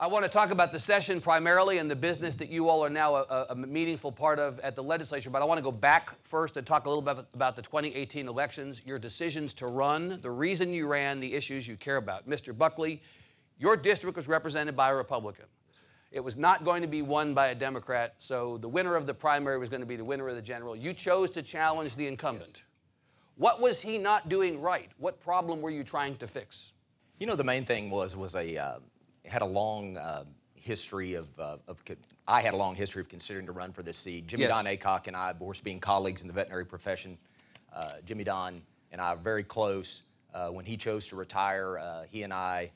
I want to talk about the session primarily and the business that you all are now a meaningful part of at the legislature, but I want to go back first and talk a little bit about the 2018 elections, your decisions to run, the reason you ran, the issues you care about. Mr. Buckley, your district was represented by a Republican. It was not going to be won by a Democrat, so the winner of the primary was going to be the winner of the general. You chose to challenge the incumbent. Yes. What was he not doing right? What problem were you trying to fix? You know, the main thing was had a long history I had a long history of considering to run for this seat. Jimmy Don Aycock and I, of course, being colleagues in the veterinary profession, Jimmy Don and I are very close. When he chose to retire, he and I,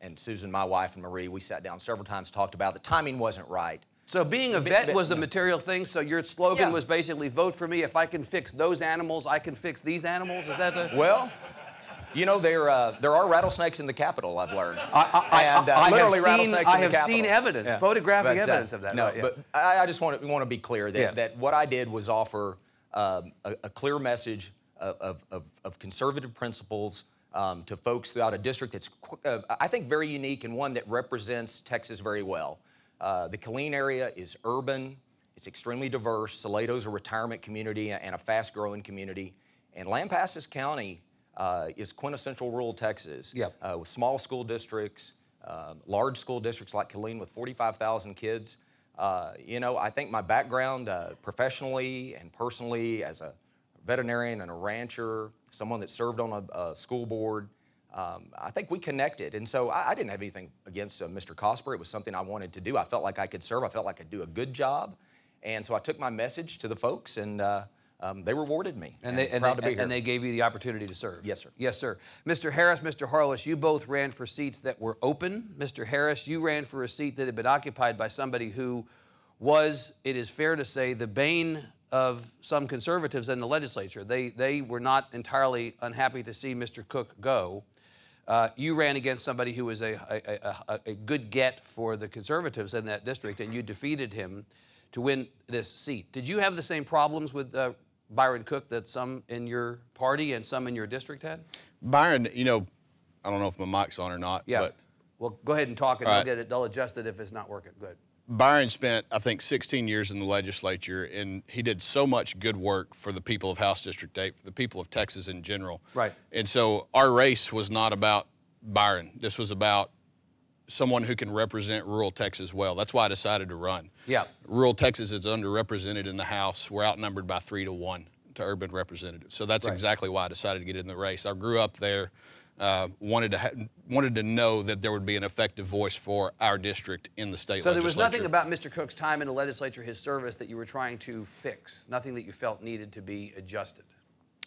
and Susan, my wife, and Marie, we sat down several times, talked about it. The timing wasn't right. So being a vet was a material thing, so your slogan was basically, vote for me. If I can fix those animals, I can fix these animals? Is that the... Well, you know, there are rattlesnakes in the Capitol, I've learned. I have seen evidence, photographic evidence of that. No, but I just want to be clear that what I did was offer a clear message of conservative principles to folks throughout a district that's, I think, very unique and one that represents Texas very well. The Killeen area is urban. It's extremely diverse. Salato's a retirement community and a fast-growing community. And Lampasas County is quintessential rural Texas, with small school districts, large school districts like Killeen with 45,000 kids. You know, I think my background professionally and personally as a veterinarian and a rancher, someone that served on a school board, I think we connected. And so I didn't have anything against Mr. Cosper. It was something I wanted to do. I felt like I could serve. I felt like I could do a good job. And so I took my message to the folks, and they rewarded me. And they gave you the opportunity to serve. Yes, sir. Yes, sir. Mr. Harris, Mr. Harless, you both ran for seats that were open. Mr. Harris, you ran for a seat that had been occupied by somebody who was, it is fair to say, the bane of some conservatives in the legislature. They were not entirely unhappy to see Mr. Cook go. You ran against somebody who was a good get for the conservatives in that district, and you defeated him to win this seat. Did you have the same problems with Byron Cook that some in your party and some in your district had? Byron, you know, I don't know if my mic's on or not. Yeah. But, well, go ahead and talk, and they'll adjust it if it's not working. Good. Byron spent, I think, 16 years in the legislature, and he did so much good work for the people of House District 8, for the people of Texas in general. Right. And so our race was not about Byron. This was about someone who can represent rural Texas well. That's why I decided to run. Yeah. Rural Texas is underrepresented in the House. We're outnumbered by 3-1 to urban representatives. So that's exactly why I decided to get in the race. I grew up there. Wanted to know that there would be an effective voice for our district in the state legislature. So there was nothing about Mr. Cook's time in the legislature, his service, that you were trying to fix? Nothing that you felt needed to be adjusted?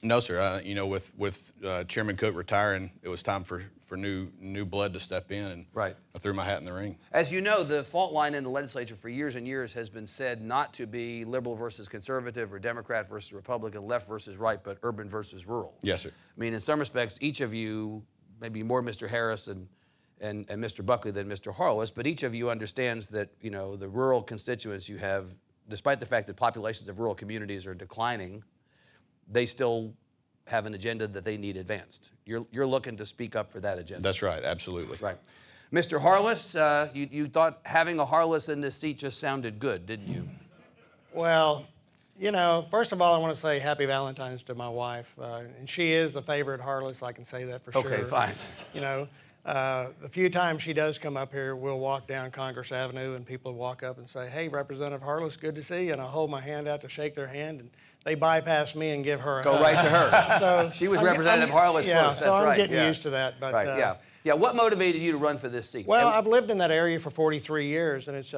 No, sir. You know, with Chairman Cook retiring, it was time for new blood to step in, and I threw my hat in the ring. As you know, the fault line in the legislature for years and years has been said not to be liberal versus conservative or Democrat versus Republican, left versus right, but urban versus rural. Yes, sir. I mean, in some respects, each of you, maybe more Mr. Harris and Mr. Buckley than Mr. Harless, but each of you understands that, you know, the rural constituents you have, despite the fact that populations of rural communities are declining, they still have an agenda that they need advanced. You're looking to speak up for that agenda. That's right, absolutely. Right. Mr. Harless, you thought having a Harless in this seat just sounded good, didn't you? Well, you know, first of all, I want to say happy Valentine's to my wife. And she is the favorite Harless, I can say that for sure. Okay, fine. You know, the few times she does come up here, we'll walk down Congress Avenue and people walk up and say, hey, Representative Harless, good to see you. And I hold my hand out to shake their hand, and they bypass me and give her a hug. Go right to her. So she was Representative Harless first, so I'm getting used to that. But, Yeah, what motivated you to run for this seat? Well, I've lived in that area for 43 years, and it's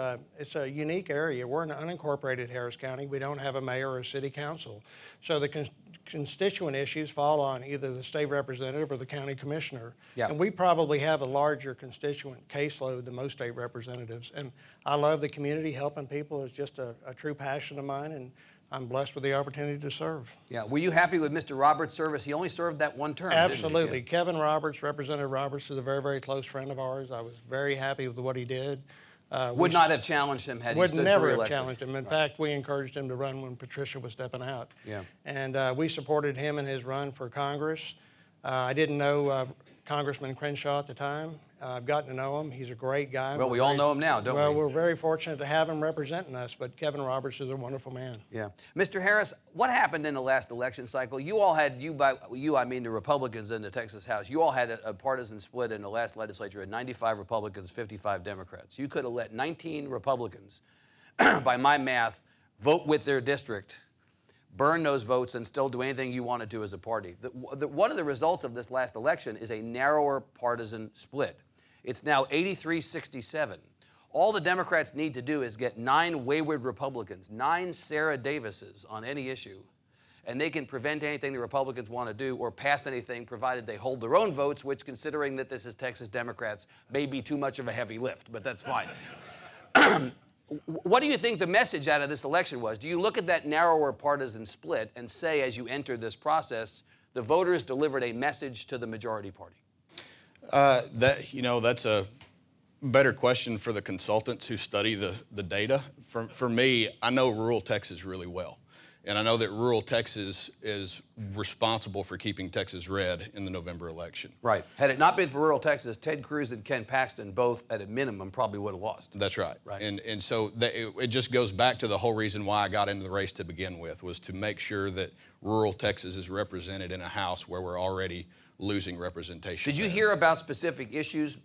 a unique area. We're an unincorporated Harris County. We don't have a mayor or a city council. So the constituent issues fall on either the state representative or the county commissioner. Yeah. And we probably have a larger constituent caseload than most state representatives. And I love the community. Helping people is just a true passion of mine, and I'm blessed with the opportunity to serve. Yeah. Were you happy with Mr. Roberts' service? He only served that one term, Absolutely. Didn't he? Kevin Roberts, Representative Roberts, is a very, very close friend of ours. I was very happy with what he did. Would not have challenged him had he stood for re-election. Would never have challenged him. In fact, we encouraged him to run when Patricia was stepping out. Yeah. And we supported him in his run for Congress. I didn't know Congressman Crenshaw at the time. I've gotten to know him. He's a great guy. Well, we all know him now, don't we? Well, we're very fortunate to have him representing us, but Kevin Roberts is a wonderful man. Yeah. Mr. Harris, what happened in the last election cycle? You all had, I mean the Republicans in the Texas House, you all had a partisan split in the last legislature at 95 Republicans, 55 Democrats. You could have let 19 Republicans, by my math, vote with their district, burn those votes, and still do anything you wanted to as a party. One of the results of this last election is a narrower partisan split. It's now 83-67. All the Democrats need to do is get 9 wayward Republicans, 9 Sarah Davises on any issue, and they can prevent anything the Republicans want to do or pass anything, provided they hold their own votes, which, considering that this is Texas Democrats, may be too much of a heavy lift, but that's fine. What do you think the message out of this election was? Do you look at that narrower partisan split and say, as you enter this process, the voters delivered a message to the majority party? That's a better question for the consultants who study the data. For me, I know rural Texas really well. And I know that rural Texas is responsible for keeping Texas red in the November election. Right. Had it not been for rural Texas, Ted Cruz and Ken Paxton both, at a minimum, probably would have lost. That's right. Right. And so it just goes back to the whole reason why I got into the race to begin with, was to make sure that rural Texas is represented in a House where we're already losing representation. Did you hear about specific issues,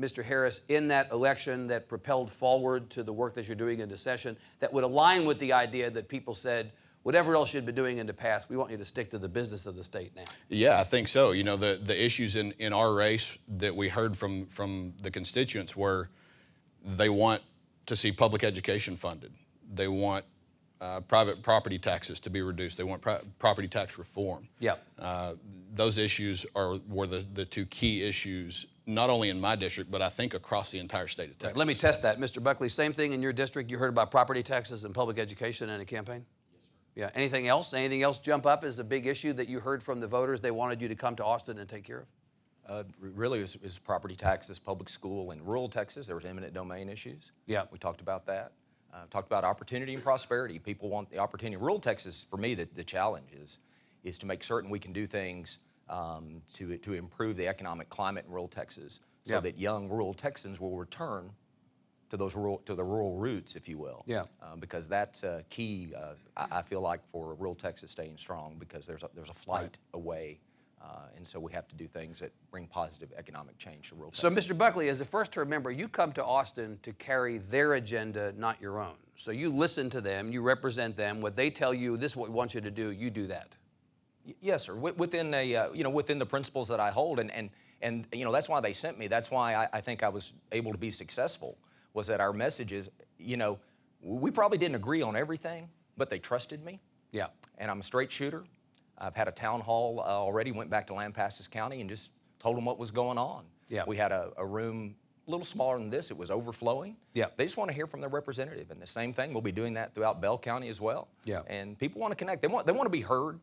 Mr. Harris, in that election that propelled forward to the work that you're doing in the session that would align with the idea that people said, whatever else you'd been doing in the past, we want you to stick to the business of the state now? Yeah, I think so. You know, the issues in our race that we heard from the constituents were they want to see public education funded. They want private property taxes to be reduced. They want property tax reform. Yeah. Those issues were the 2 key issues, not only in my district, but I think across the entire state of Texas. Right. Let me test that. Mr. Buckley, same thing in your district? You heard about property taxes and public education in a campaign? Yeah. Anything else? Anything else jump up as a big issue that you heard from the voters they wanted you to come to Austin and take care of? Really, it was property taxes, public school. In rural Texas, there was eminent domain issues. Yeah. We talked about that. Talked about opportunity and prosperity. People want the opportunity. Rural Texas, for me, the challenge is to make certain we can do things to improve the economic climate in rural Texas, so that young rural Texans will return to the rural roots, if you will. Yeah. Because that's key. I feel like for rural Texas staying strong, because there's a flight away, and so we have to do things that bring positive economic change to rural Texas. So, Mr. Buckley, as a first-term member, you come to Austin to carry their agenda, not your own. So you listen to them, you represent them. What they tell you, this is what we want you to do, you do that. Yes, sir. Within within the principles that I hold, and that's why they sent me. That's why I think I was able to be successful. Was that our messages, we probably didn't agree on everything, but they trusted me. Yeah. And I'm a straight shooter. I've had a town hall already, went back to Lampasas County and just told them what was going on. Yeah. We had a room a little smaller than this. It was overflowing. Yeah. They just want to hear from their representative. And the same thing, we'll be doing that throughout Bell County as well. Yeah. And people want to connect. They want to be heard.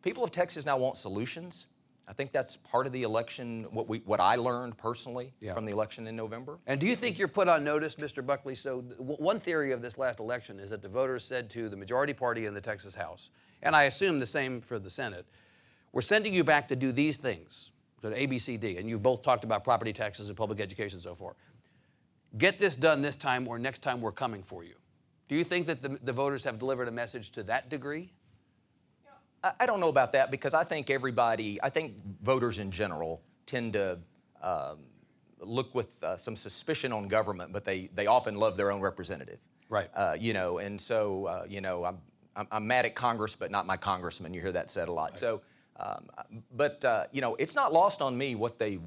People of Texas now want solutions. I think that's part of the election, what I learned personally from the election in November. And do you think you're put on notice, Mr. Buckley? So one theory of this last election is that the voters said to the majority party in the Texas House, and I assume the same for the Senate, we're sending you back to do these things, to A, B, C, D, and you both talked about property taxes and public education and so forth. Get this done this time, or next time we're coming for you. Do you think that the voters have delivered a message to that degree? I don't know about that, because I think voters in general tend to look with some suspicion on government, but they often love their own representative. Right. And so, I'm mad at Congress, but not my congressman. You hear that said a lot. Right. So, it's not lost on me what the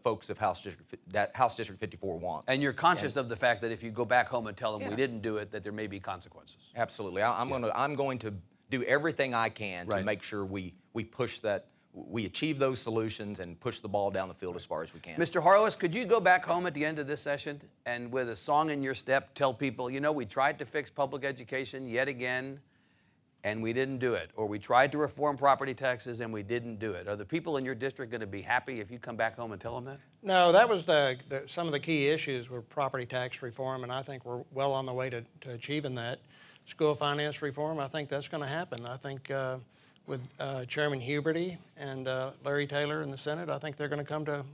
folks of House District 54 want. And you're conscious of the fact that if you go back home and tell them we didn't do it, that there may be consequences. Absolutely. I'm going to do everything I can to make sure we push that, we achieve those solutions and push the ball down the field as far as we can. Mr. Harless, could you go back home at the end of this session and with a song in your step tell people, we tried to fix public education yet again and we didn't do it, or we tried to reform property taxes and we didn't do it? Are the people in your district going to be happy if you come back home and tell them that? No, that was some of the key issues were property tax reform, and I think we're well on the way to achieving that. School finance reform, I think that's going to happen. I think with Chairman Huberty and Larry Taylor in the Senate. I think they're going to come to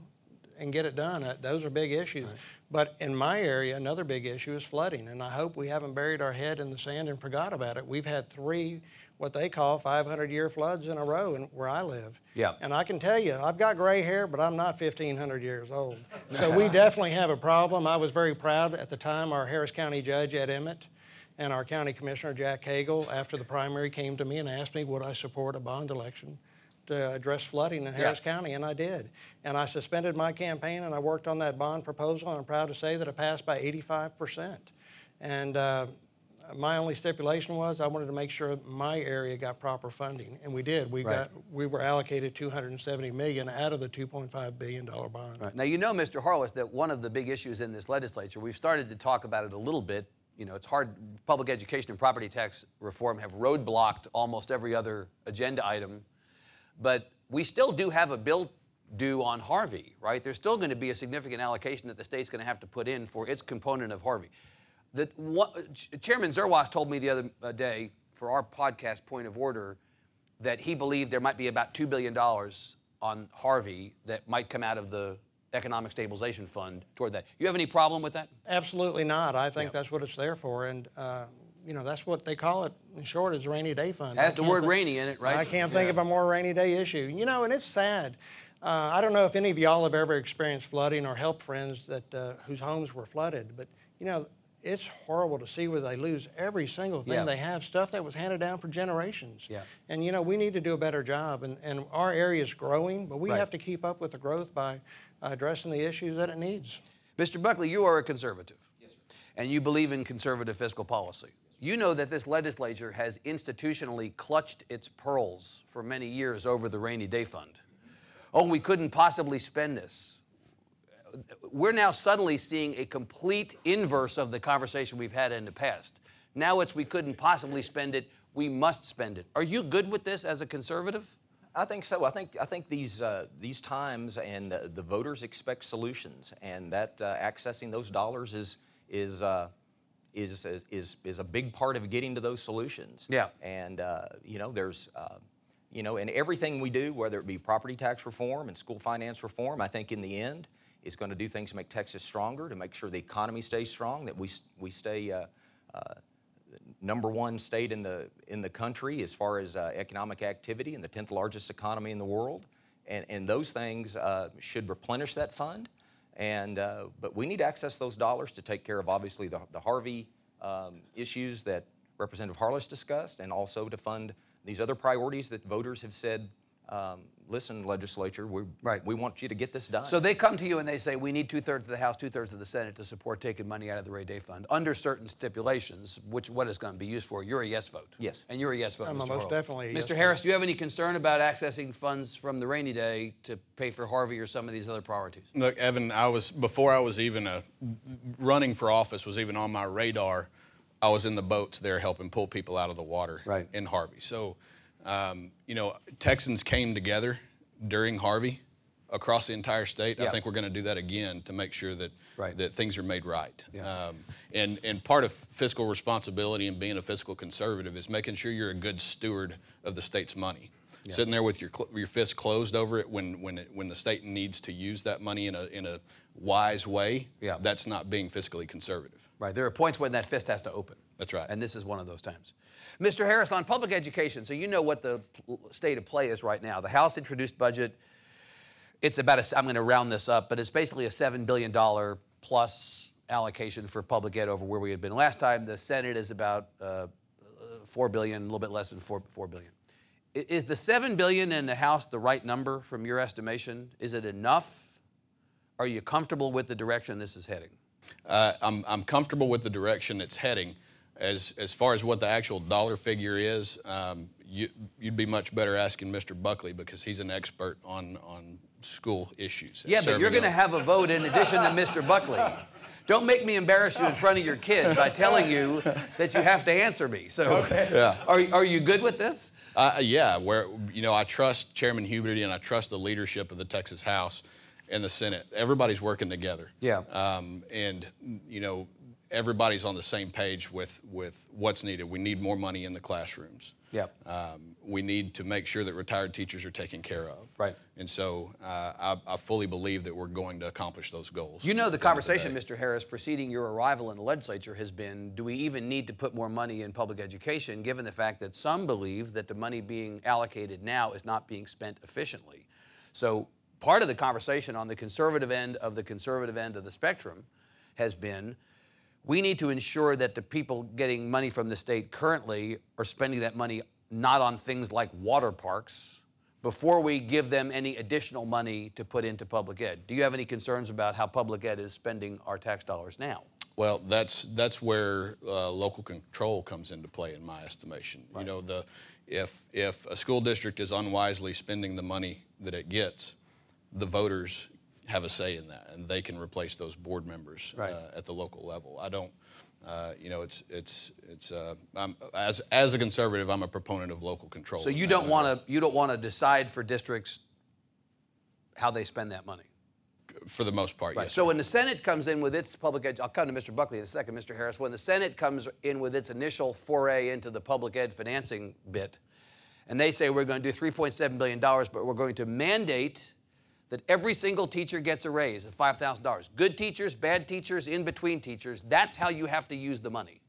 and get it done. Those are big issues. Right. But in my area, another big issue is flooding, and I hope we haven't buried our head in the sand and forgot about it. We've had 3 what they call 500-year floods in a row where I live. Yeah. And I can tell you, I've got gray hair, but I'm not 1,500 years old. So we definitely have a problem. I was very proud at the time our Harris County Judge, Ed Emmett, and our County Commissioner, Jack Cagle, after the primary came to me and asked me would I support a bond election to address flooding in Harris County, and I did. And I suspended my campaign, and I worked on that bond proposal, and I'm proud to say that it passed by 85%. And my only stipulation was I wanted to make sure my area got proper funding, and we did. We were allocated $270 million out of the $2.5 billion bond. Right. Now, you know, Mr. Harless, that one of the big issues in this legislature, we've started to talk about it a little bit. You know, it's hard. Public education and property tax reform have roadblocked almost every other agenda item. But we still do have a bill due on Harvey, right? There's still going to be a significant allocation that the state's going to have to put in for its component of Harvey. Chairman Zerwas told me the other day for our podcast Point of Order that he believed there might be about $2 billion on Harvey that might come out of the Economic Stabilization Fund toward that. You have any problem with that? Absolutely not. I think that's what it's there for. And you know, that's what they call it in short is a rainy day fund. Has the word rainy in it, right? I can't think of a more rainy day issue. You know, and it's sad. I don't know if any of y'all have ever experienced flooding or helped friends that whose homes were flooded, but you know, it's horrible to see where they lose every single thing they have, stuff that was handed down for generations. Yeah. And you know, we need to do a better job, and our area is growing, but we have to keep up with the growth by addressing the issues that it needs. Mr. Buckley, you are a conservative. Yes, sir. And you believe in conservative fiscal policy. You know that this legislature has institutionally clutched its pearls for many years over the rainy day fund. Oh, we couldn't possibly spend this. We're now suddenly seeing a complete inverse of the conversation we've had in the past. Now it's we couldn't possibly spend it, we must spend it. Are you good with this as a conservative? I think so. I think these times and the voters expect solutions, and that accessing those dollars is a big part of getting to those solutions. Yeah. And you know, there's you know, in everything we do, whether it be property tax reform and school finance reform, I think in the end is going to do things to make Texas stronger, to make sure the economy stays strong, that we stay #1 state in the country as far as economic activity and the 10th largest economy in the world, and those things should replenish that fund. And but we need to access those dollars to take care of obviously the Harvey issues that Representative Harless discussed, and also to fund these other priorities that voters have said, listen, legislature, we want you to get this done. So they come to you and they say, we need 2/3 of the House, 2/3 of the Senate to support taking money out of the rainy day fund under certain stipulations, what it's going to be used for. You're a yes vote. Yes. And you're a yes vote, I'm Mr. most Harless. definitely a yes Mr. Harris, do you have any concern about accessing funds from the rainy day to pay for Harvey or some of these other priorities? Look, Evan, before I was even running for office was even on my radar, I was in the boats there helping pull people out of the water in Harvey. So, you know, Texans came together during Harvey across the entire state. I think we're going to do that again to make sure that that things are made right. Yeah. And part of fiscal responsibility and being a fiscal conservative is making sure you're a good steward of the state's money. Yeah. Sitting there with your fist closed over it when the state needs to use that money in a wise way. Yeah. That's not being fiscally conservative. Right. There are points when that fist has to open. That's right. And this is one of those times. Mr. Harris, on public education, so you know what the state of play is right now. The House introduced budget. It's about I'm going to round this up, but it's basically a $7 billion plus allocation for public ed over where we had been last time. The Senate is about $4 billion, a little bit less than $4 billion. Is the $7 billion in the House the right number from your estimation? Is it enough? Are you comfortable with the direction this is heading? I'm comfortable with the direction it's heading. As far as what the actual dollar figure is, you'd be much better asking Mr. Buckley because he's an expert on school issues. Yeah, but you're going to have a vote in addition to Mr. Buckley. Don't make me embarrass you in front of your kid by telling you that you have to answer me. So, are you good with this? Yeah, I trust Chairman Huberty and I trust the leadership of the Texas House and the Senate. Everybody's working together. Yeah. And you know, everybody's on the same page with what's needed. We need more money in the classrooms. Yep. We need to make sure that retired teachers are taken care of. Right. And so I fully believe that we're going to accomplish those goals. You know, the conversation, Mr. Harris, preceding your arrival in the legislature has been, do we even need to put more money in public education, given the fact that some believe that the money being allocated now is not being spent efficiently? So part of the conversation on the conservative end of the spectrum has been, we need to ensure that the people getting money from the state currently are spending that money not on things like water parks before we give them any additional money to put into public ed. Do you have any concerns about how public ed is spending our tax dollars now? Well, that's where local control comes into play, in my estimation. Right. You know, if a school district is unwisely spending the money that it gets, the voters have a say in that, and they can replace those board members at the local level. I don't, you know, as a conservative, I'm a proponent of local control. So you don't want to decide for districts how they spend that money? For the most part, yes. So when the Senate comes in with its public ed, I'll come to Mr. Buckley in a second, Mr. Harris. When the Senate comes in with its initial foray into the public ed financing bit, and they say we're going to do $3.7 billion, but we're going to mandate that every single teacher gets a raise of $5,000. Good teachers, bad teachers, in-between teachers, that's how you have to use the money.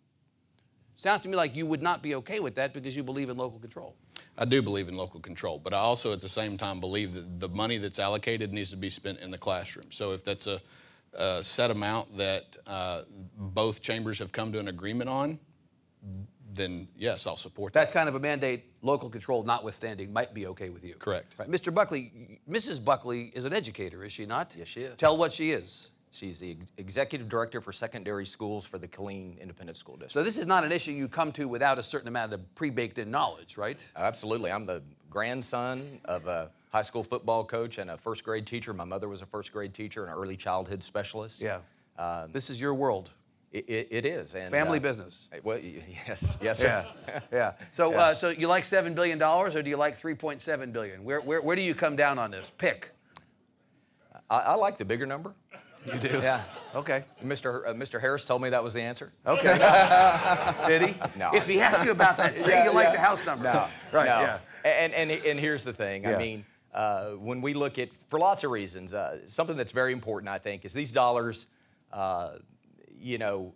Sounds to me like you would not be okay with that because you believe in local control. I do believe in local control, but I also at the same time believe that the money that's allocated needs to be spent in the classroom. So if that's a set amount that both chambers have come to an agreement on, then yes, I'll support that. That kind of a mandate, local control notwithstanding, might be okay with you. Correct. Right. Mr. Buckley, Mrs. Buckley is an educator, is she not? Yes, she is. Tell what she is. She's the executive director for secondary schools for the R-Killeen Independent School District. So this is not an issue you come to without a certain amount of pre-baked-in knowledge, right? Absolutely. I'm the grandson of a high school football coach and a first grade teacher. My mother was a first grade teacher and an early childhood specialist. Yeah. This is your world. It is. And, family business. Well, yes, sir. Yeah, yeah. So, so you like $7 billion or do you like $3.7 billion? Where do you come down on this? Pick. I like the bigger number. You do? Yeah. Okay. Mr. Harris told me that was the answer. Okay. Did he? No. If he asked you about that, say you like the house number. No. Right. No. Yeah. And here's the thing. Yeah. I mean, when we look at, for lots of reasons, something that's very important, I think, is these dollars. You know,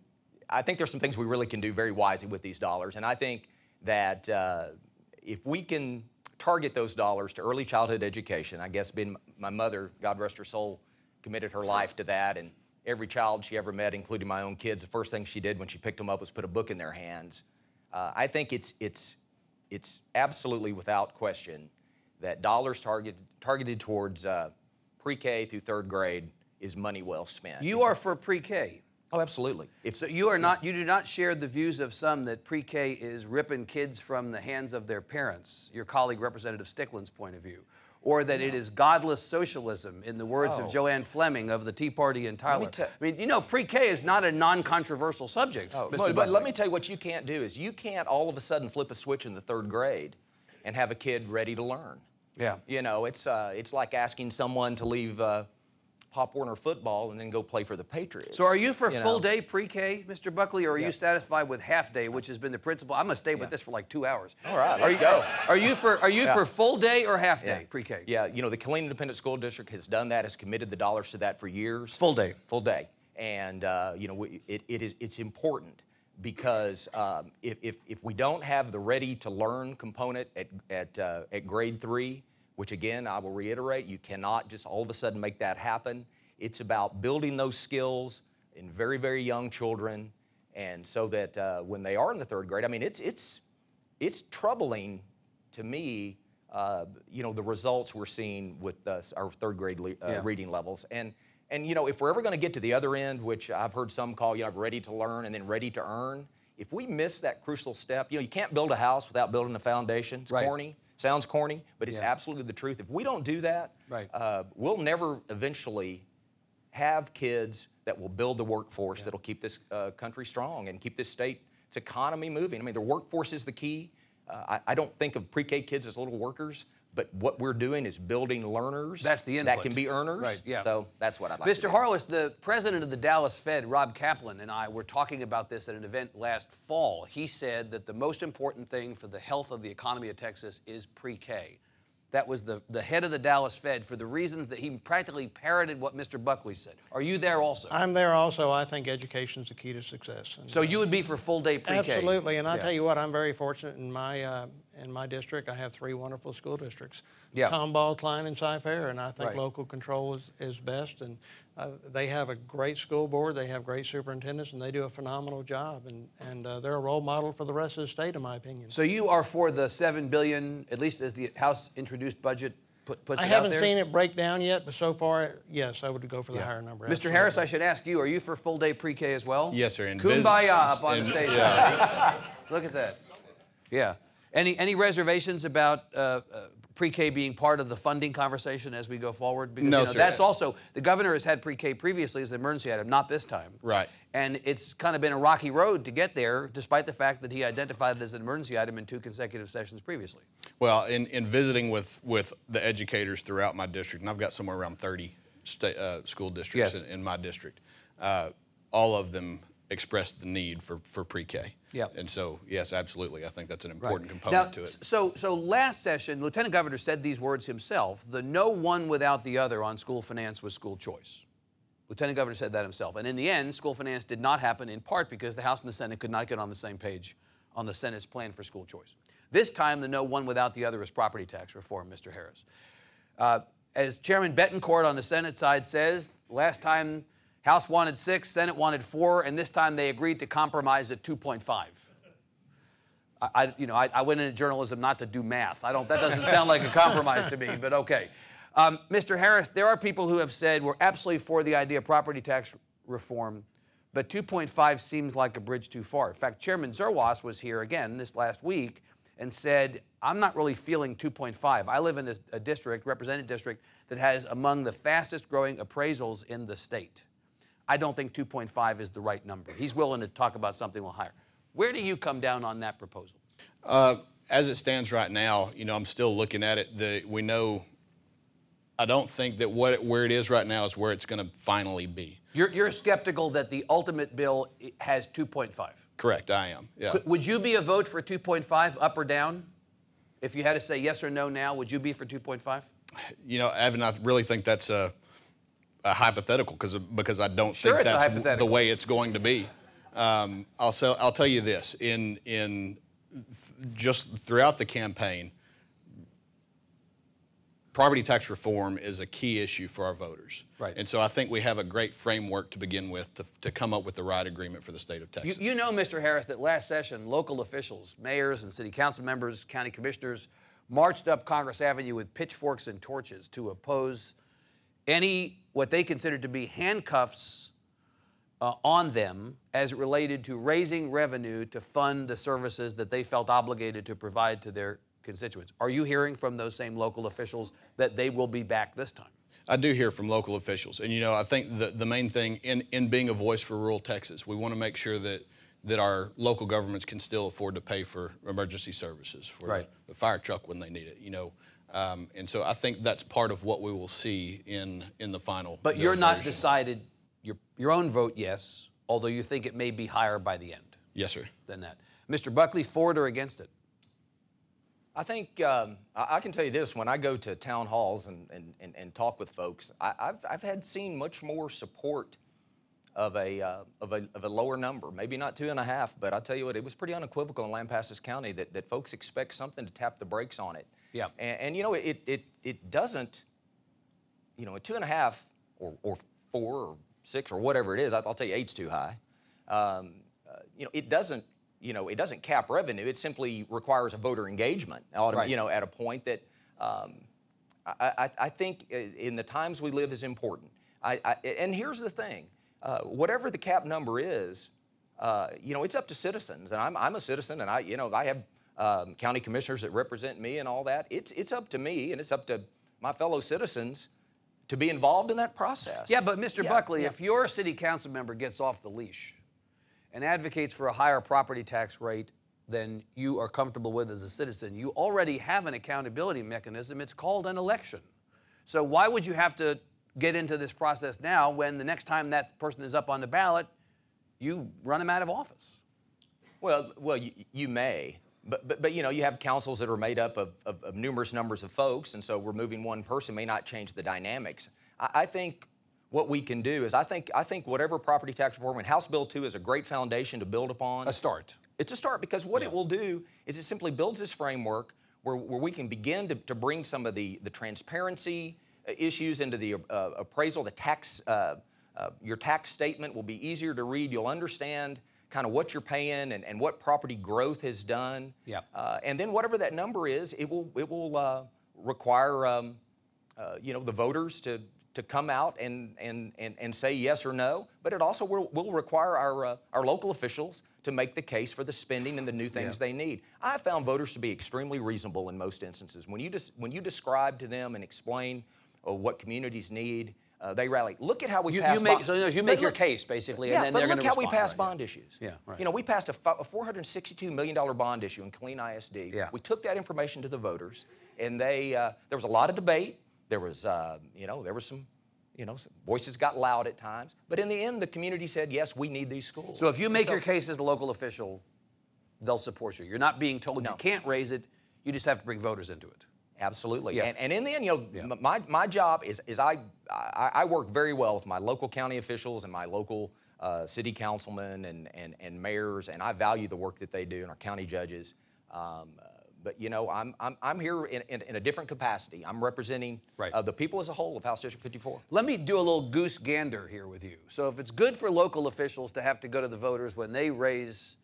I think there's some things we really can do very wisely with these dollars, and I think that if we can target those dollars to early childhood education, I guess being my mother, God rest her soul, committed her life to that, and every child she ever met, including my own kids, the first thing she did when she picked them up was put a book in their hands. I think it's absolutely without question that dollars targeted towards pre-K through third grade is money well spent. You are for pre-K. Oh, absolutely. So you do not share the views of some that pre-K is ripping kids from the hands of their parents, your colleague Representative Stickland's point of view, or that it is godless socialism, in the words of Joanne Fleming of the Tea Party in Tyler. I mean, you know, pre-K is not a non-controversial subject, Mr. Buckley. But let me tell you what you can't do is you can't all of a sudden flip a switch in the third grade and have a kid ready to learn. Yeah. You know, it's like asking someone to leave Pop Warner football and then go play for the Patriots. So are you for full day pre-K, Mr. Buckley, or are you satisfied with half day, which has been the principle? I'm going to stay with this for like 2 hours. All right, let's go. Are you for full day or half day pre-K? Yeah, you know, the R-Killeen Independent School District has done that, has committed the dollars to that for years. Full day. Full day. And, you know, it's important because if we don't have the ready-to-learn component at grade 3, which again, I will reiterate, you cannot just all of a sudden make that happen. It's about building those skills in very, very young children, and so that when they are in the third grade, I mean, it's troubling to me, you know, the results we're seeing with our third grade reading levels. And you know, if we're ever going to get to the other end, which I've heard some call, you know, ready to learn and then ready to earn, if we miss that crucial step, you know, you can't build a house without building a foundation. It's corny. Sounds corny, but it's absolutely the truth. If we don't do that, we'll never eventually have kids that will build the workforce that'll keep this country strong and keep this state's economy moving. I mean, the workforce is the key. I don't think of pre-K kids as little workers, but what we're doing is building learners that can be earners. Right, yeah. So that's what I'd like Mr. to do. Harless, the president of the Dallas Fed, Rob Kaplan, and I were talking about this at an event last fall. He said that the most important thing for the health of the economy of Texas is pre-K. That was the head of the Dallas Fed for the reasons that he practically parroted what Mr. Buckley said. Are you there also? I'm there also. I think education's the key to success. And, so you would be for full-day pre-K? Absolutely, and I'll tell you what, I'm very fortunate in my district. I have 3 wonderful school districts, Tomball, Klein, and Cy-Fair, and I think local control is best. And they have a great school board, they have great superintendents, and they do a phenomenal job. And they're a role model for the rest of the state, in my opinion. So you are for the $7 billion, at least as the House introduced budget puts it out there? I haven't seen it break down yet, but so far, yes, I would go for the higher number. Mr. Harris, I should ask you, are you for full-day pre-K as well? Yes, sir. Kumbaya up on the stage. Look at that. Yeah. Any reservations about pre-K being part of the funding conversation as we go forward? Because, no, sir. That's also, the governor has had pre-K previously as an emergency item, not this time. Right. And it's kind of been a rocky road to get there, despite the fact that he identified it as an emergency item in 2 consecutive sessions previously. Well, in visiting with the educators throughout my district, and I've got somewhere around 30 school districts in my district, all of them expressed the need for pre-K. Yeah. And so, yes, absolutely. I think that's an important component to it. So last session, Lieutenant Governor said these words himself: the no one without the other on school finance was school choice. Lieutenant Governor said that himself. And in the end, school finance did not happen, in part because the House and the Senate could not get on the same page on the Senate's plan for school choice. This time, the no one without the other is property tax reform, Mr. Harris. As Chairman Betancourt on the Senate side says, last time House wanted 6, Senate wanted 4, and this time they agreed to compromise at 2.5. I went into journalism not to do math. That doesn't sound like a compromise to me, but okay. Mr. Harris, there are people who have said we're absolutely for the idea of property tax reform, but 2.5 seems like a bridge too far. In fact, Chairman Zerwas was here again this last week and said, I'm not really feeling 2.5. I live in a district, represented district, that has among the fastest growing appraisals in the state. I don't think 2.5 is the right number. He's willing to talk about something a little higher. Where do you come down on that proposal? As it stands right now, I'm still looking at it. We know, I don't think that where it is right now is where it's going to finally be. You're skeptical that the ultimate bill has 2.5? Correct, I am, yeah. Would you be a vote for 2.5, up or down? If you had to say yes or no now, would you be for 2.5? Evan, I really think that's a hypothetical because I don't think that's the way it's going to be. I'll tell you this, just throughout the campaign, property tax reform is a key issue for our voters. Right. And so I think we have a great framework to begin with to come up with the right agreement for the state of Texas. You know, Mr. Harris, that last session, local officials, mayors and city council members, county commissioners, marched up Congress Avenue with pitchforks and torches to oppose what they considered to be handcuffs on them as it related to raising revenue to fund the services that they felt obligated to provide to their constituents. Are you hearing from those same local officials that they will be back this time? I do hear from local officials. And, I think the main thing in being a voice for rural Texas, we want to make sure that our local governments can still afford to pay for emergency services, for the fire truck when they need it, and so I think that's part of what we will see in the final. But you're not decided, your own vote, yes, although you think it may be higher by the end. Yes, sir. Than that. Mr. Buckley, for it or against it? I think I can tell you this: when I go to town halls and talk with folks, I've seen much more support of a lower number. Maybe not 2.5, but I'll tell you what, it was pretty unequivocal in Lampasas County that folks expect something to tap the brakes on it. Yeah. And it doesn't. At 2.5 or 4 or 6 or whatever it is, I'll tell you 8's too high. It doesn't. It doesn't cap revenue. It simply requires a voter engagement. At a point that I think in the times we live is important. And here's the thing: whatever the cap number is, it's up to citizens. And I'm a citizen, and I have county commissioners that represent me and all that. It's up to me, and it's up to my fellow citizens to be involved in that process. Yeah, but Mr. Buckley, if your city council member gets off the leash and advocates for a higher property tax rate than you are comfortable with as a citizen, you already have an accountability mechanism. It's called an election. So why would you have to get into this process now when the next time that person is up on the ballot, you run them out of office? Well, you may. But you know, you have councils that are made up of numerous numbers of folks, and so removing one person may not change the dynamics. I think what we can do is, I think whatever property tax reform, and House Bill 2 is a great foundation to build upon. A start. It's a start, because what it will do is it simply builds this framework where we can begin to bring some of the transparency issues into the appraisal. The tax, your tax statement will be easier to read. You'll understand kind of what you're paying and what property growth has done. Yeah. And then whatever that number is, it will require you know, the voters to come out and say yes or no. But it also will require our local officials to make the case for the spending and the new things they need. I have found voters to be extremely reasonable in most instances. When you describe to them and explain what communities need, they rally. Look at how we pass bonds. So you make your case, basically, and then they're going to respond. Look how we pass bond issues. Yeah, right. You know, we passed a $462 million bond issue in Killeen ISD. Yeah. We took that information to the voters, and there was a lot of debate. There was, you know, some voices got loud at times. But in the end, the community said, yes, we need these schools. So if you make your case as a local official, they'll support you. You're not being told you can't raise it. You just have to bring voters into it. Absolutely. Yeah. And in the end, you know, my job is I work very well with my local county officials and my local city councilmen and mayors, and I value the work that they do, and our county judges. But you know, I'm here in a different capacity. I'm representing the people as a whole of House District 54. Let me do a little goose gander here with you. So if it's good for local officials to have to go to the voters when they raise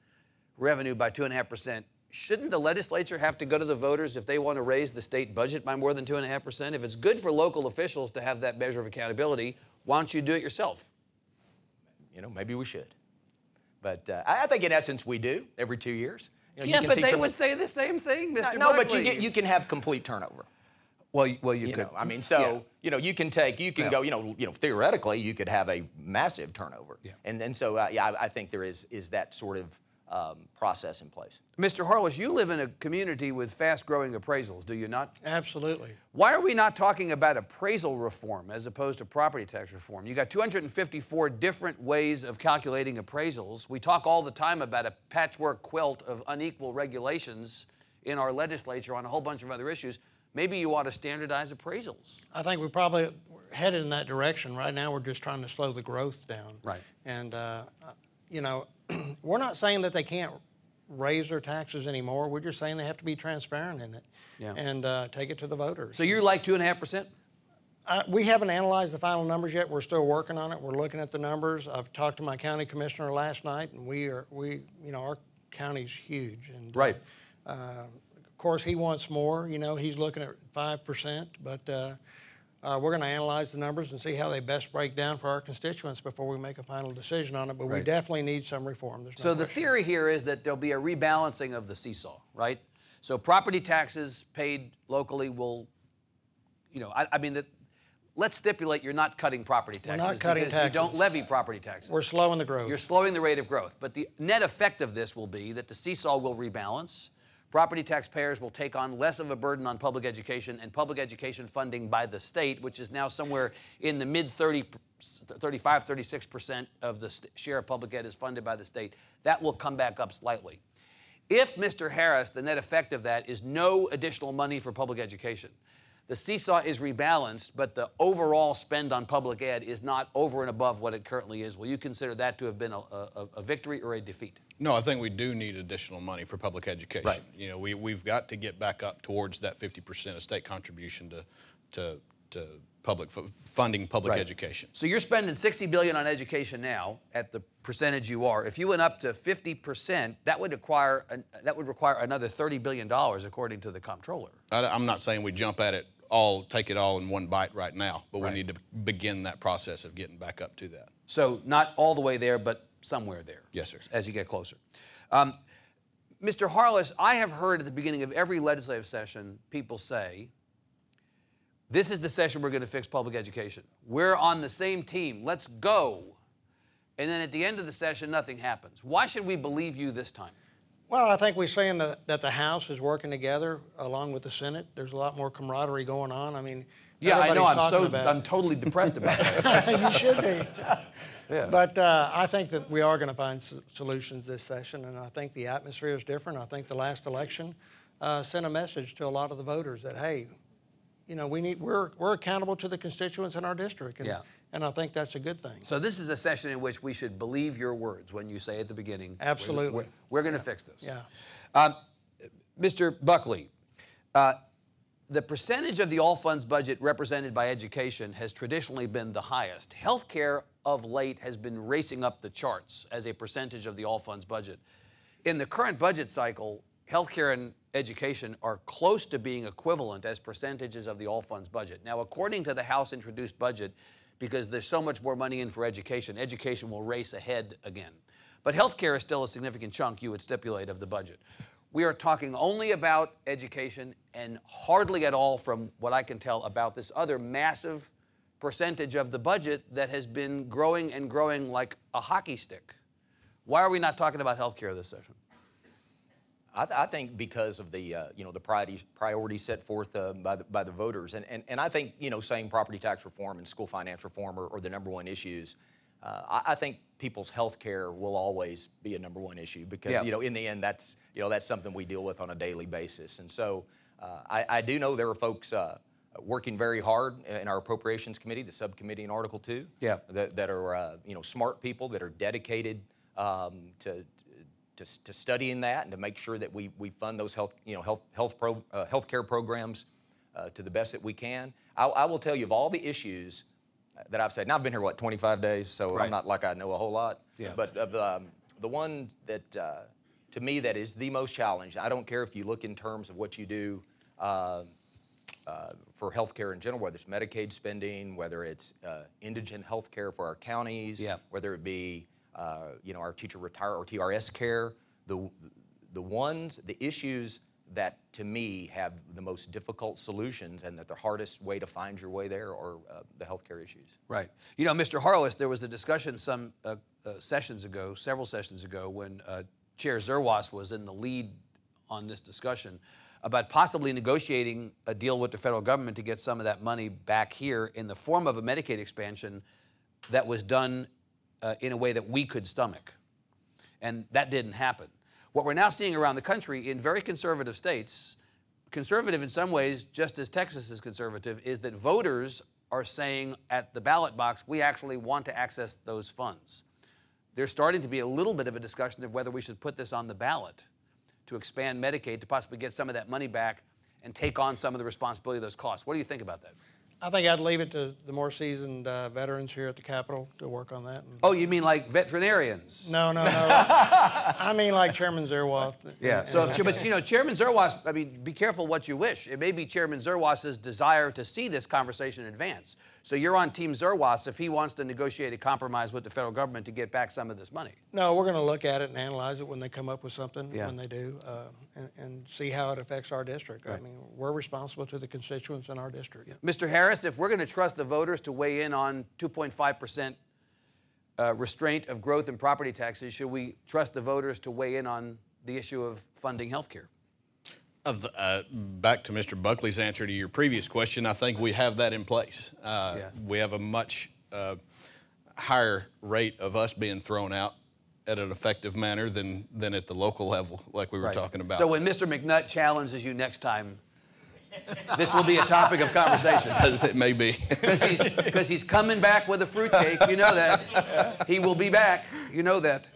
revenue by 2.5%, shouldn't the legislature have to go to the voters if they want to raise the state budget by more than 2.5%? If it's good for local officials to have that measure of accountability, why don't you do it yourself? You know, maybe we should. But I think in essence we do every 2 years. You know, yeah, but they would say the same thing, Mr. No, Buckley. but you can have complete turnover. Well, you could. Know, I mean, so you know, you can go. You know, theoretically, you could have a massive turnover. Yeah. And so I think there is that sort of process in place. Mr. Harless, you live in a community with fast-growing appraisals, do you not? Absolutely. Why are we not talking about appraisal reform as opposed to property tax reform? You got 254 different ways of calculating appraisals. We talk all the time about a patchwork quilt of unequal regulations in our legislature on a whole bunch of other issues. Maybe you ought to standardize appraisals. I think we probably headed in that direction. Right now, we're just trying to slow the growth down. Right. And, you know, we're not saying that they can't raise their taxes anymore. We're just saying they have to be transparent in it and take it to the voters. So you're like 2.5%? We haven't analyzed the final numbers yet. We're still working on it. We're looking at the numbers. I've talked to my county commissioner last night, and you know, our county's huge. And, right. Of course, he wants more. You know, he's looking at 5%, but we're going to analyze the numbers and see how they best break down for our constituents before we make a final decision on it. But we definitely need some reform. So the theory here is that there'll be a rebalancing of the seesaw, right? So property taxes paid locally will, you know, I mean, let's stipulate you're not cutting property taxes. We're not cutting because taxes. You don't levy property taxes. We're slowing the growth. You're slowing the rate of growth. But the net effect of this will be that the seesaw will rebalance. Property taxpayers will take on less of a burden on public education, and public education funding by the state, which is now somewhere in the mid-35, 36% of the share of public ed is funded by the state. That will come back up slightly. If, Mr. Harris, the net effect of that is no additional money for public education, the seesaw is rebalanced, but the overall spend on public ed is not over and above what it currently is. Will you consider that to have been a victory or a defeat? No, I think we do need additional money for public education. Right. You know, we've got to get back up towards that 50% of state contribution to public funding public education. So you're spending $60 billion on education now at the percentage you are. If you went up to 50%, that would require another $30 billion, according to the comptroller. I'm not saying we jump at it all, take it all in one bite right now, but we need to begin that process of getting back up to that. So not all the way there, but somewhere there. Yes, sir. As you get closer. Mr. Harless, I have heard at the beginning of every legislative session people say, this is the session we're going to fix public education. We're on the same team. Let's go. And then at the end of the session, nothing happens. Why should we believe you this time? Well, I think we're saying that the House is working together along with the Senate. There's a lot more camaraderie going on. I mean, yeah, I know. I'm totally depressed about that. You should be. Yeah. But I think that we are going to find solutions this session, and I think the atmosphere is different. I think the last election sent a message to a lot of the voters that, hey, you know, we're accountable to the constituents in our district, and I think that's a good thing. So this is a session in which we should believe your words when you say at the beginning, absolutely, we're going to fix this. Yeah. Mr. Buckley, the percentage of the all funds budget represented by education has traditionally been the highest. Healthcare of late has been racing up the charts as a percentage of the all funds budget. In the current budget cycle, healthcare and education are close to being equivalent as percentages of the all funds budget. Now, according to the House introduced budget, because there's so much more money in for education, education will race ahead again. But healthcare is still a significant chunk, you would stipulate, of the budget. We are talking only about education and hardly at all, from what I can tell, about this other massive percentage of the budget that has been growing and growing like a hockey stick. Why are we not talking about healthcare this session? I think because of the you know, the priorities set forth by the voters, and I think, you know, saying property tax reform and school finance reform are the number one issues. I think people's health care will always be a number one issue because you know, in the end, that's, you know, that's something we deal with on a daily basis. And so I do know there are folks working very hard in our Appropriations Committee, the subcommittee in Article 2, that are you know, smart people that are dedicated to studying that and to make sure that we fund those healthcare programs to the best that we can. I will tell you, of all the issues that I've said, and I've been here, what, 25 days, so I'm not like I know a whole lot. Yeah. But of the one that, to me, that is the most challenging, I don't care if you look in terms of what you do for healthcare in general, whether it's Medicaid spending, whether it's indigent healthcare for our counties, whether it be you know, our teacher retire or TRS care, the issues that to me have the most difficult solutions and that the hardest way to find your way there are the healthcare issues. Right. You know, Mr. Harless, there was a discussion some sessions ago, several sessions ago, when Chair Zerwas was in the lead on this discussion about possibly negotiating a deal with the federal government to get some of that money back here in the form of a Medicaid expansion that was done in a way that we could stomach. And that didn't happen. What we're now seeing around the country in very conservative states, conservative in some ways, just as Texas is conservative, is that voters are saying at the ballot box, we actually want to access those funds. There's starting to be a little bit of a discussion of whether we should put this on the ballot to expand Medicaid to possibly get some of that money back and take on some of the responsibility of those costs. What do you think about that? I think I'd leave it to the more seasoned veterans here at the Capitol to work on that. Oh, you mean like veterinarians? No. I mean like Chairman Zerwas. Yeah. So, but you know, Chairman Zerwas, I mean, be careful what you wish. It may be Chairman Zerwas's desire to see this conversation advance. So you're on Team Zerwas if he wants to negotiate a compromise with the federal government to get back some of this money. No, we're going to look at it and analyze it when they come up with something, when they do, and see how it affects our district. Right. I mean, we're responsible to the constituents in our district. Yeah. Mr. Harris, if we're going to trust the voters to weigh in on 2.5% restraint of growth in property taxes, should we trust the voters to weigh in on the issue of funding health care? Back to Mr. Buckley's answer to your previous question, I think we have that in place. We have a much higher rate of us being thrown out at an effective manner than at the local level, like we were talking about. So when Mr. McNutt challenges you next time, this will be a topic of conversation. It may be. Because he's coming back with a fruitcake, you know that. He will be back, you know that.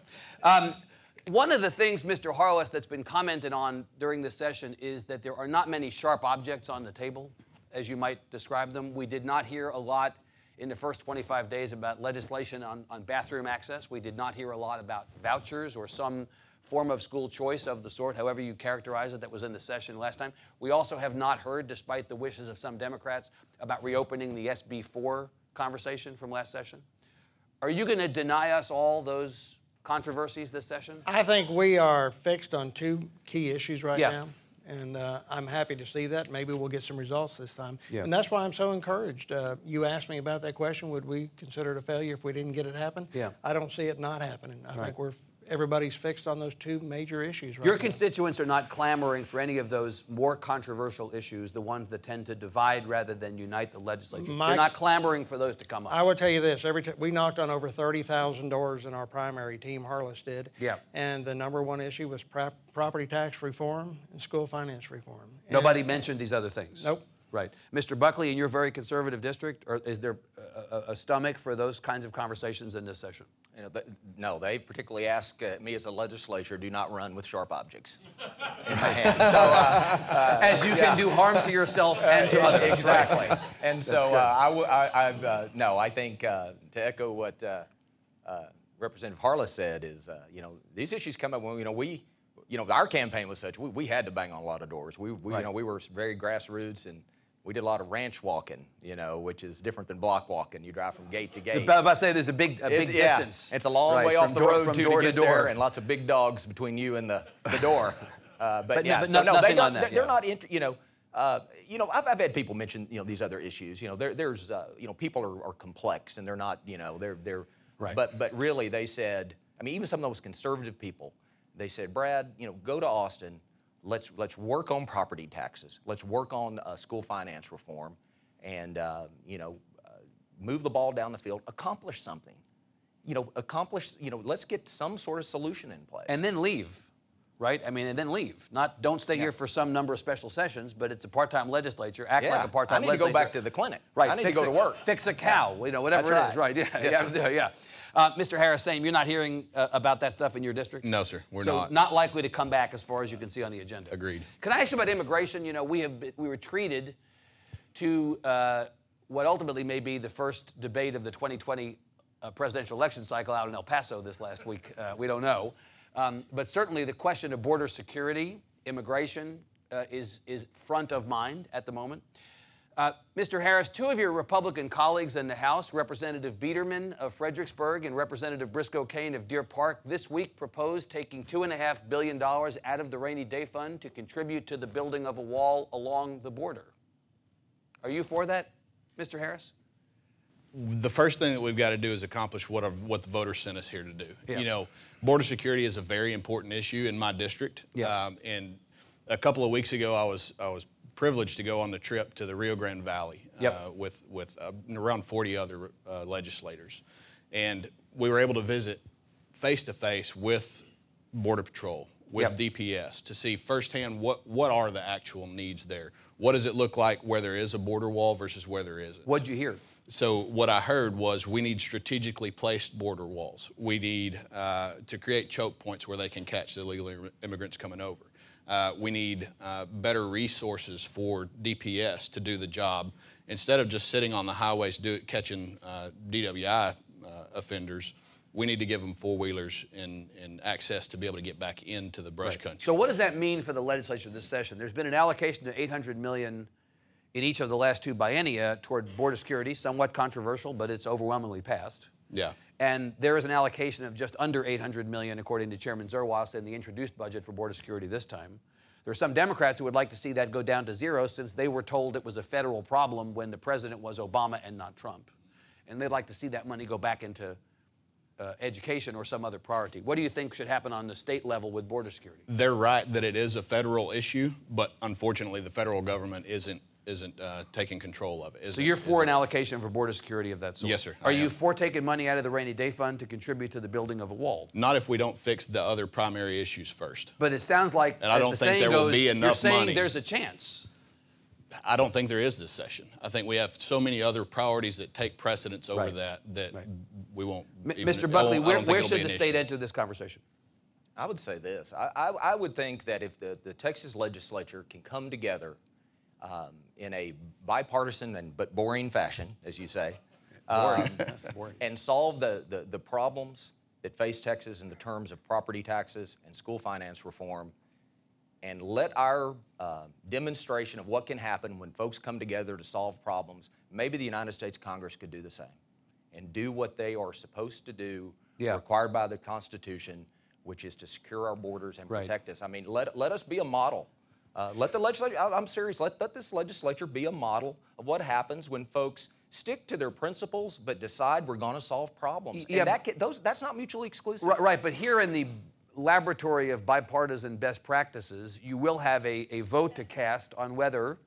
One of the things, Mr. Harless, that's been commented on during this session is that there are not many sharp objects on the table, as you might describe them. We did not hear a lot in the first 25 days about legislation on bathroom access. We did not hear a lot about vouchers or some form of school choice of the sort, however you characterize it, that was in the session last time. We also have not heard, despite the wishes of some Democrats, about reopening the SB 4 conversation from last session. Are you going to deny us all those controversies this session? I think we are fixed on two key issues right now, and I'm happy to see that. Maybe we'll get some results this time. And that's why I'm so encouraged. You asked me about that question, would we consider it a failure if we didn't get it happen? I don't see it not happening. I think everybody's fixed on those two major issues right Your now. constituents are not clamoring for any of those more controversial issues, the ones that tend to divide rather than unite the legislature. They're not clamoring for those to come up. I will tell you this, we knocked on over 30,000 doors in our primary, Team Harless did. Yeah. And the number one issue was property tax reform and school finance reform. Nobody mentioned these other things. Nope. Right. Mr. Buckley, in your very conservative district, or is there a stomach for those kinds of conversations in this session? You know, no, they particularly ask me as a legislature, do not run with sharp objects in my hand. So, as you can do harm to yourself and to others. Exactly. And so no, I think to echo what Representative Harless said is, you know, these issues come up when, you know, our campaign was such, we had to bang on a lot of doors. You know, we were very grassroots, and we did a lot of ranch walking, you know, which is different than block walking. You drive from gate to gate. So, about to say there's a big distance. It's a long way off the road from to door get to door, there, and lots of big dogs between you and the door. But yeah, nothing on that. They're not, you know, I've had people mention, you know, these other issues. You know, there's, you know, people are complex, and they're not, you know, they're. Right. But really, they said, I mean, even some of those conservative people, they said, Brad, you know, go to Austin. Let's work on property taxes. Let's work on school finance reform, and you know, move the ball down the field. Accomplish something. You know, let's get some sort of solution in place. And then leave, right? I mean, and then leave. Don't stay here for some number of special sessions, but it's a part-time legislature. Act like a part-time legislature. I need to go back to the clinic. Right. I need to go to work. Fix a cow. You know, whatever it is. Right. Yeah. Yes, yeah. Mr. Harris, same. You're not hearing about that stuff in your district? No, sir. We're so not. Not likely to come back as far as you can see on the agenda. Agreed. Can I ask you about immigration? You know, we were treated to what ultimately may be the first debate of the 2020 presidential election cycle out in El Paso this last week. We don't know. But certainly the question of border security, immigration, is front of mind at the moment. Mr. Harris, two of your Republican colleagues in the House, Representative Biederman of Fredericksburg and Representative Briscoe Cain of Deer Park, this week proposed taking $2.5 billion out of the rainy day fund to contribute to the building of a wall along the border. Are you for that, Mr. Harris? The first thing that we've got to do is accomplish what the voters sent us here to do. Yeah. You know, border security is a very important issue in my district. Yeah. And a couple of weeks ago, I was privileged to go on the trip to the Rio Grande Valley with around 40 other legislators, and we were able to visit face to face with Border Patrol, with DPS, to see firsthand what are the actual needs there. What does it look like where there is a border wall versus where there isn't? What'd you hear? So what I heard was we need strategically placed border walls. We need to create choke points where they can catch the illegal immigrants coming over. We need better resources for DPS to do the job. Instead of just sitting on the highways catching DWI offenders, we need to give them four-wheelers and access to be able to get back into the brush country. So what does that mean for the legislature this session? There's been an allocation of $800 million in each of the last two biennia toward border security, somewhat controversial, but it's overwhelmingly passed. Yeah. And there is an allocation of just under $800 million, according to Chairman Zerwas, in the introduced budget for border security this time. There are some Democrats who would like to see that go down to zero, since they were told it was a federal problem when the president was Obama and not Trump. And they'd like to see that money go back into education or some other priority. What do you think should happen on the state level with border security? They're right that it is a federal issue, but unfortunately the federal government isn't taking control of it. So you're for an allocation for border security of that sort? Yes, sir. Are you for taking money out of the rainy day fund to contribute to the building of a wall? Not if we don't fix the other primary issues first. But it sounds like, and I don't think there will be enough money. You're saying there's a chance. I don't think there is this session. I think we have so many other priorities that take precedence over that we won't. Mr. Buckley, where should the state enter this conversation? I would say this. I would think that if the Texas legislature can come together in a bipartisan but boring fashion, as you say, boring. and solve the problems that face Texas in the terms of property taxes and school finance reform, and let our demonstration of what can happen when folks come together to solve problems, maybe the United States Congress could do the same and do what they are supposed to do, required by the Constitution, which is to secure our borders and protect us. I mean, let us be a model. Let the legislature, I'm serious, let this legislature be a model of what happens when folks stick to their principles, but decide we're going to solve problems. Yeah, and that's not mutually exclusive. Right, but here in the laboratory of bipartisan best practices, you will have a vote to cast on whether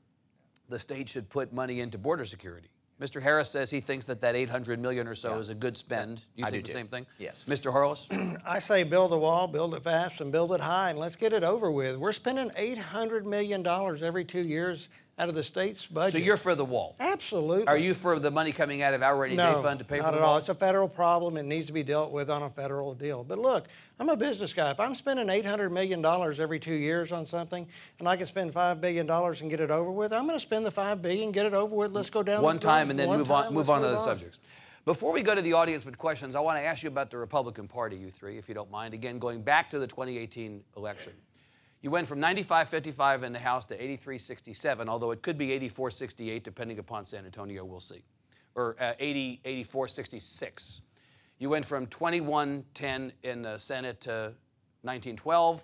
the state should put money into border security. Mr. Harris says he thinks that $800 million or so is a good spend. You think the same thing? Yes. Mr. Harless? I say build a wall, build it fast, and build it high, and let's get it over with. We're spending $800 million every 2 years out of the state's budget. So you're for the wall? Absolutely. Are you for the money coming out of our rainy day fund to pay for the wall? No, not at all. It's a federal problem. It needs to be dealt with on a federal deal. But look, I'm a business guy. If I'm spending $800 million every 2 years on something, and I can spend $5 billion and get it over with, I'm going to spend the $5 billion, get it over with. Let's go down one time and then move on to other on. subjects. Before we go to the audience with questions, I want to ask you about the Republican Party, you three, if you don't mind. Again, going back to the 2018 election. You went from 95-55 in the House to 83-67, although it could be 84-68, depending upon San Antonio, we'll see, or 84-66. You went from 21-10 in the Senate to 19-12.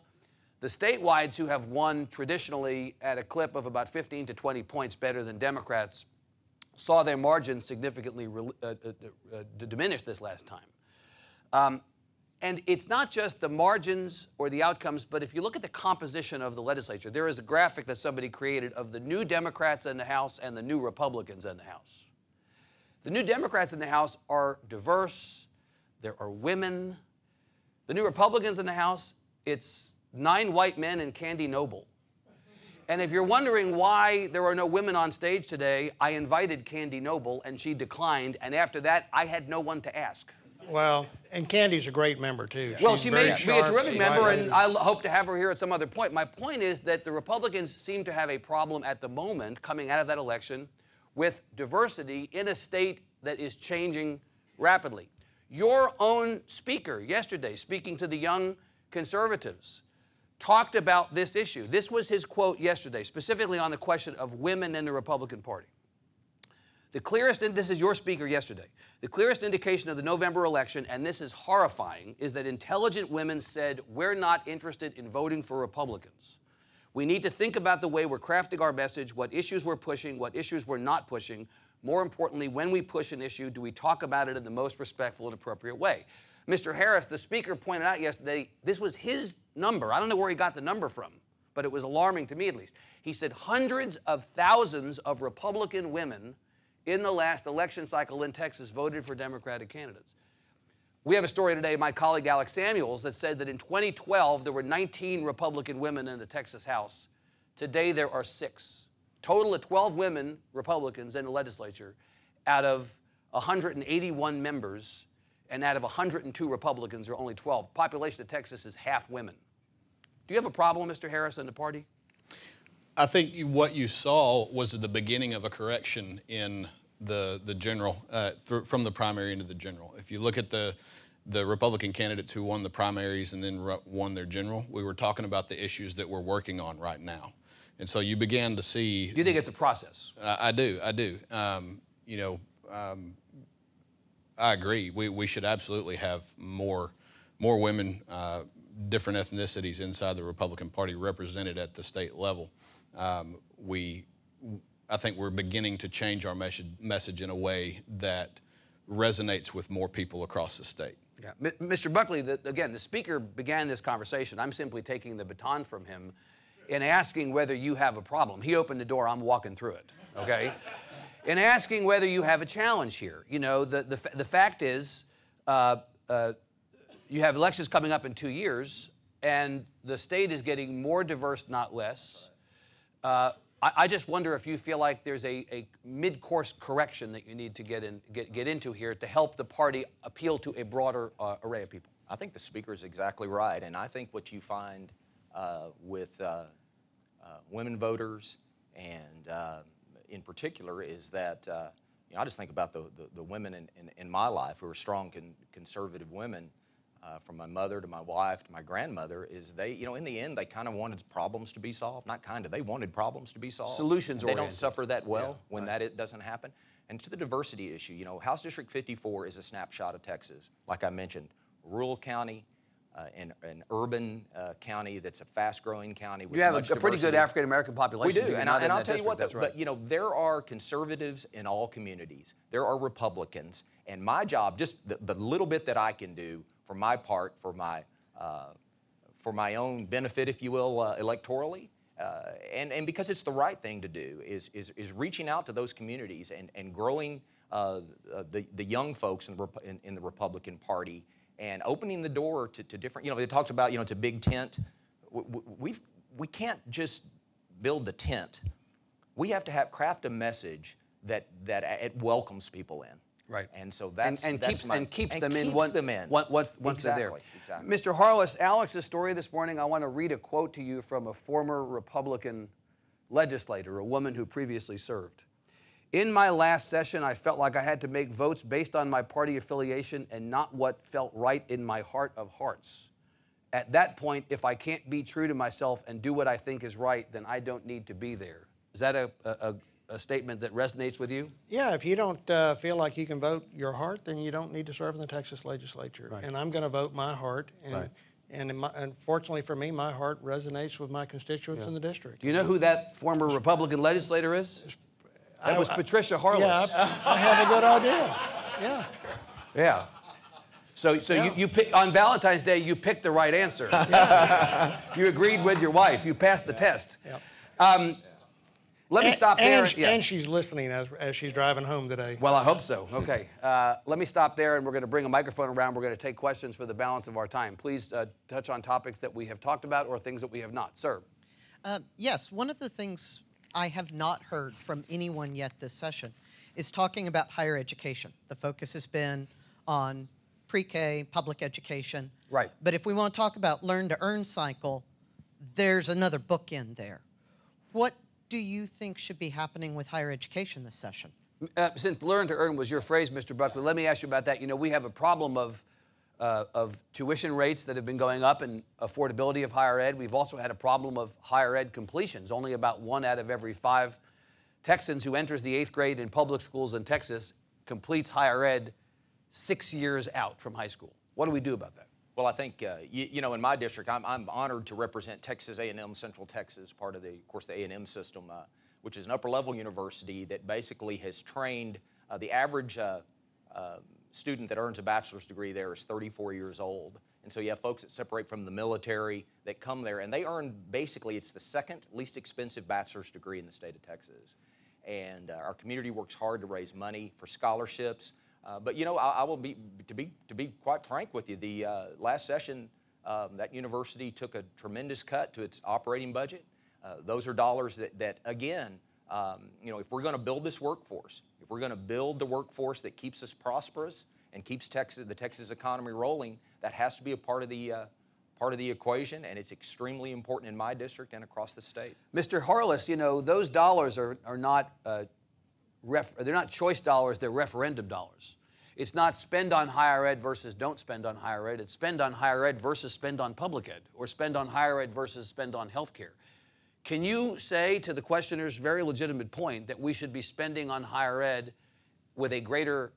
The statewides who have won traditionally at a clip of about 15 to 20 points better than Democrats saw their margins significantly diminish this last time. And it's not just the margins or the outcomes, but if you look at the composition of the legislature, there is a graphic that somebody created of the new Democrats in the House and the new Republicans in the House. The new Democrats in the House are diverse. There are women. The new Republicans in the House, it's 9 white men and Candy Noble. And if you're wondering why there are no women on stage today, I invited Candy Noble, and she declined. And after that, I had no one to ask. Well, and Candy's a great member, too. Well, she may be a terrific member, and I hope to have her here at some other point. My point is that the Republicans seem to have a problem at the moment, coming out of that election, with diversity in a state that is changing rapidly. Your own speaker yesterday, speaking to the young conservatives, talked about this issue. This was his quote yesterday, specifically on the question of women in the Republican Party. The clearest, and this is your speaker yesterday, the clearest indication of the November election, and this is horrifying, is that intelligent women said, we're not interested in voting for Republicans. We need to think about the way we're crafting our message, what issues we're pushing, what issues we're not pushing. More importantly, when we push an issue, do we talk about it in the most respectful and appropriate way? Mr. Harris, the speaker, pointed out yesterday, this was his number. I don't know where he got the number from, but it was alarming to me at least. He said hundreds of thousands of Republican women in the last election cycle in Texas voted for Democratic candidates. We have a story today, my colleague Alex Samuels, that said that in 2012 there were 19 Republican women in the Texas House. Today there are 6. Total of 12 women Republicans in the legislature out of 181 members, and out of 102 Republicans there are only 12. Population of Texas is half women. Do you have a problem, Mr. Harris, in the party? I think what you saw was the beginning of a correction in the general, from the primary into the general. If you look at the Republican candidates who won the primaries and then won their general, we were talking about the issues that we're working on right now. And so you began to see... Do you think it's a process? I do. I agree. We should absolutely have more women, different ethnicities inside the Republican Party represented at the state level. I think we're beginning to change our message in a way that resonates with more people across the state. Yeah. Mr. Buckley, again, the speaker began this conversation. I'm simply taking the baton from him in asking whether you have a problem. He opened the door, I'm walking through it, okay? In asking whether you have a challenge here. You know, the fact is, you have elections coming up in 2 years, and the state is getting more diverse, not less. I just wonder if you feel like there's a mid-course correction that you need to get into here to help the party appeal to a broader array of people. I think the speaker is exactly right, and I think what you find with women voters and in particular is that I just think about the women in my life who are strong conservative women. From my mother to my wife to my grandmother, is they, in the end, they kind of wanted problems to be solved. Not kind of, they wanted problems to be solved. Solutions oriented. They don't suffer that well when it doesn't happen. And to the diversity issue, House District 54 is a snapshot of Texas. Like I mentioned, rural county, an urban county that's a fast-growing county. With you have much a pretty good diversity. African-American population. We do, and I'll tell you what, right. but you know, there are conservatives in all communities. There are Republicans, and my job, just the little bit that I can do for my part, for my own benefit, if you will, electorally, and because it's the right thing to do, is reaching out to those communities and growing the young folks in the Republican Party and opening the door to different. You know, they talked about, you know, it's a big tent. We can't just build the tent. We have to craft a message that it welcomes people in. Right. And so that's keeps them in once they're there. Exactly. Mr. Harless, Alex's story this morning, I want to read a quote to you from a former Republican legislator, a woman who previously served. In my last session, I felt like I had to make votes based on my party affiliation and not what felt right in my heart of hearts. At that point, if I can't be true to myself and do what I think is right, then I don't need to be there. Is that a statement that resonates with you? Yeah, if you don't feel like you can vote your heart, then you don't need to serve in the Texas legislature. Right. And I'm going to vote my heart. And, right. and fortunately for me, my heart resonates with my constituents in the district. Do you know who that former Republican legislator is? That was Patricia Harless. Yeah, I have a good idea. Yeah. Yeah. So yeah. You pick, on Valentine's Day, you picked the right answer. You agreed with your wife. You passed the test. Yeah. Let me stop there. And she's listening as she's driving home today. Well, I hope so. Okay. Let me stop there, and we're going to bring a microphone around. We're going to take questions for the balance of our time. Please touch on topics that we have talked about or things that we have not. Sir. Yes, one of the things I have not heard from anyone yet this session is talking about higher education. The focus has been on pre-K, public education. Right. But if we want to talk about learn-to-earn cycle, there's another book in there. What do you think should be happening with higher education this session? Since learn-to-earn was your phrase, Mr. Buckley, let me ask you about that. You know, we have a problem of tuition rates that have been going up and affordability of higher ed. We've also had a problem of higher ed completions. Only about 1 out of every 5 Texans who enters the 8th grade in public schools in Texas completes higher ed 6 years out from high school. What do we do about that? Well, I think, you know, in my district, I'm honored to represent Texas A&M Central Texas, part of of course, the A&M system, which is an upper-level university that basically has trained the average student that earns a bachelor's degree there is 34 years old. And so you have folks that separate from the military that come there, and they earn basically, it's the second least expensive bachelor's degree in the state of Texas. And our community works hard to raise money for scholarships. But you know, I will to be quite frank with you, the last session, that university took a tremendous cut to its operating budget. Those are dollars that again, you know, if we're going to build this workforce, if we're going to build the workforce that keeps us prosperous and keeps the Texas economy rolling, that has to be a part of the equation, and it's extremely important in my district and across the state. Mr. Harless, you know, those dollars are not they're not choice dollars, they're referendum dollars. It's not spend on higher ed versus don't spend on higher ed. It's spend on higher ed versus spend on public ed, or spend on higher ed versus spend on health care. Can you say, to the questioner's very legitimate point, that we should be spending on higher ed with a greater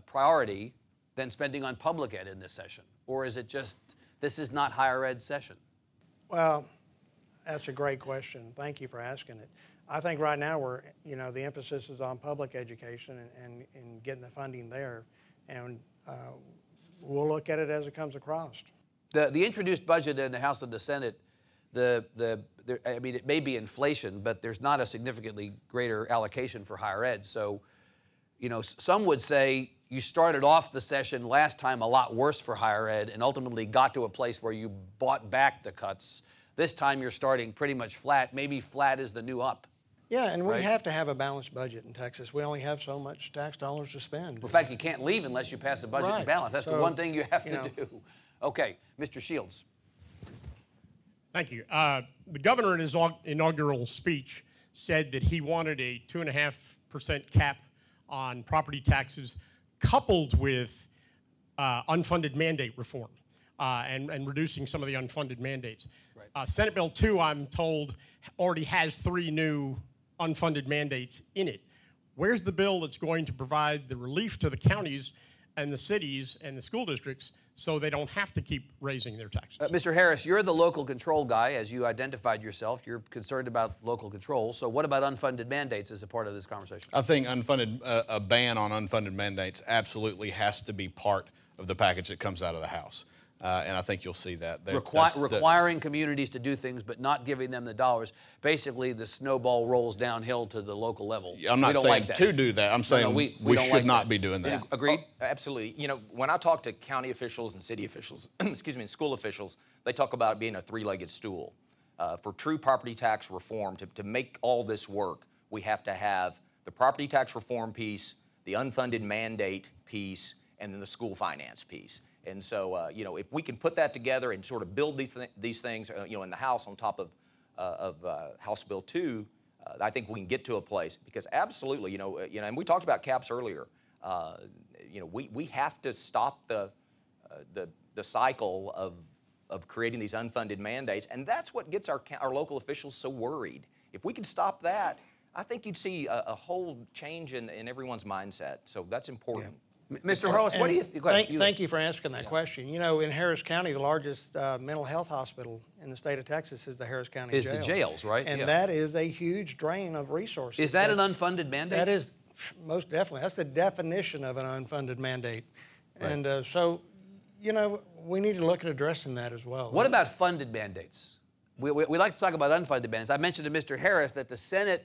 priority than spending on public ed in this session? Or is it just, this is not higher ed session? Well, that's a great question. Thank you for asking it. I think right now the emphasis is on public education and getting the funding there, and we'll look at it as it comes across. The introduced budget in the House and the Senate, I mean, it may be inflation, but there's not a significantly greater allocation for higher ed. So, you know, some would say you started off the session last time a lot worse for higher ed and ultimately got to a place where you bought back the cuts. This time you're starting pretty much flat. Maybe flat is the new up. Yeah, and we have to have a balanced budget in Texas. We only have so much tax dollars to spend. In fact, you can't leave unless you pass a budget in balance. That's the one thing you have to do. Okay, Mr. Shields. Thank you. The governor in his inaugural speech said that he wanted a 2.5% cap on property taxes coupled with unfunded mandate reform and reducing some of the unfunded mandates. Right. Senate Bill 2, I'm told, already has 3 new unfunded mandates in it. Where's the bill that's going to provide the relief to the counties and the cities and the school districts so they don't have to keep raising their taxes. Mr. Harris, you're the local control guy, as you identified yourself. You're concerned about local control. So what about unfunded mandates as a part of this conversation? I think a ban on unfunded mandates absolutely has to be part of the package that comes out of the House. And I think you'll see that. Requiring communities to do things but not giving them the dollars. Basically, the snowball rolls downhill to the local level. I'm not saying to do that. I'm saying we should not be doing that. Yeah. Agreed? Oh, absolutely. You know, when I talk to county officials and city officials, excuse me, and school officials, they talk about it being a three-legged stool. For true property tax reform, to make all this work, we have to have the property tax reform piece, the unfunded mandate piece, and then the school finance piece. And so, you know, if we can put that together and sort of build these things, you know, in the House on top of House Bill 2, I think we can get to a place, because absolutely, you know, and we talked about caps earlier. You know, we have to stop the cycle of creating these unfunded mandates, and that's what gets our local officials so worried. If we could stop that, I think you'd see a whole change in everyone's mindset. So that's important. Yeah. Mr. Harless, what do you think? Thank you for asking that question. You know, in Harris County, the largest mental health hospital in the state of Texas is the Harris County Jail. The jails, right? And that is a huge drain of resources. Is that an unfunded mandate? That is, most definitely. That's the definition of an unfunded mandate. Right. And so, you know, we need to look at addressing that as well. What about funded mandates? We like to talk about unfunded mandates. I mentioned to Mr. Harris that the Senate's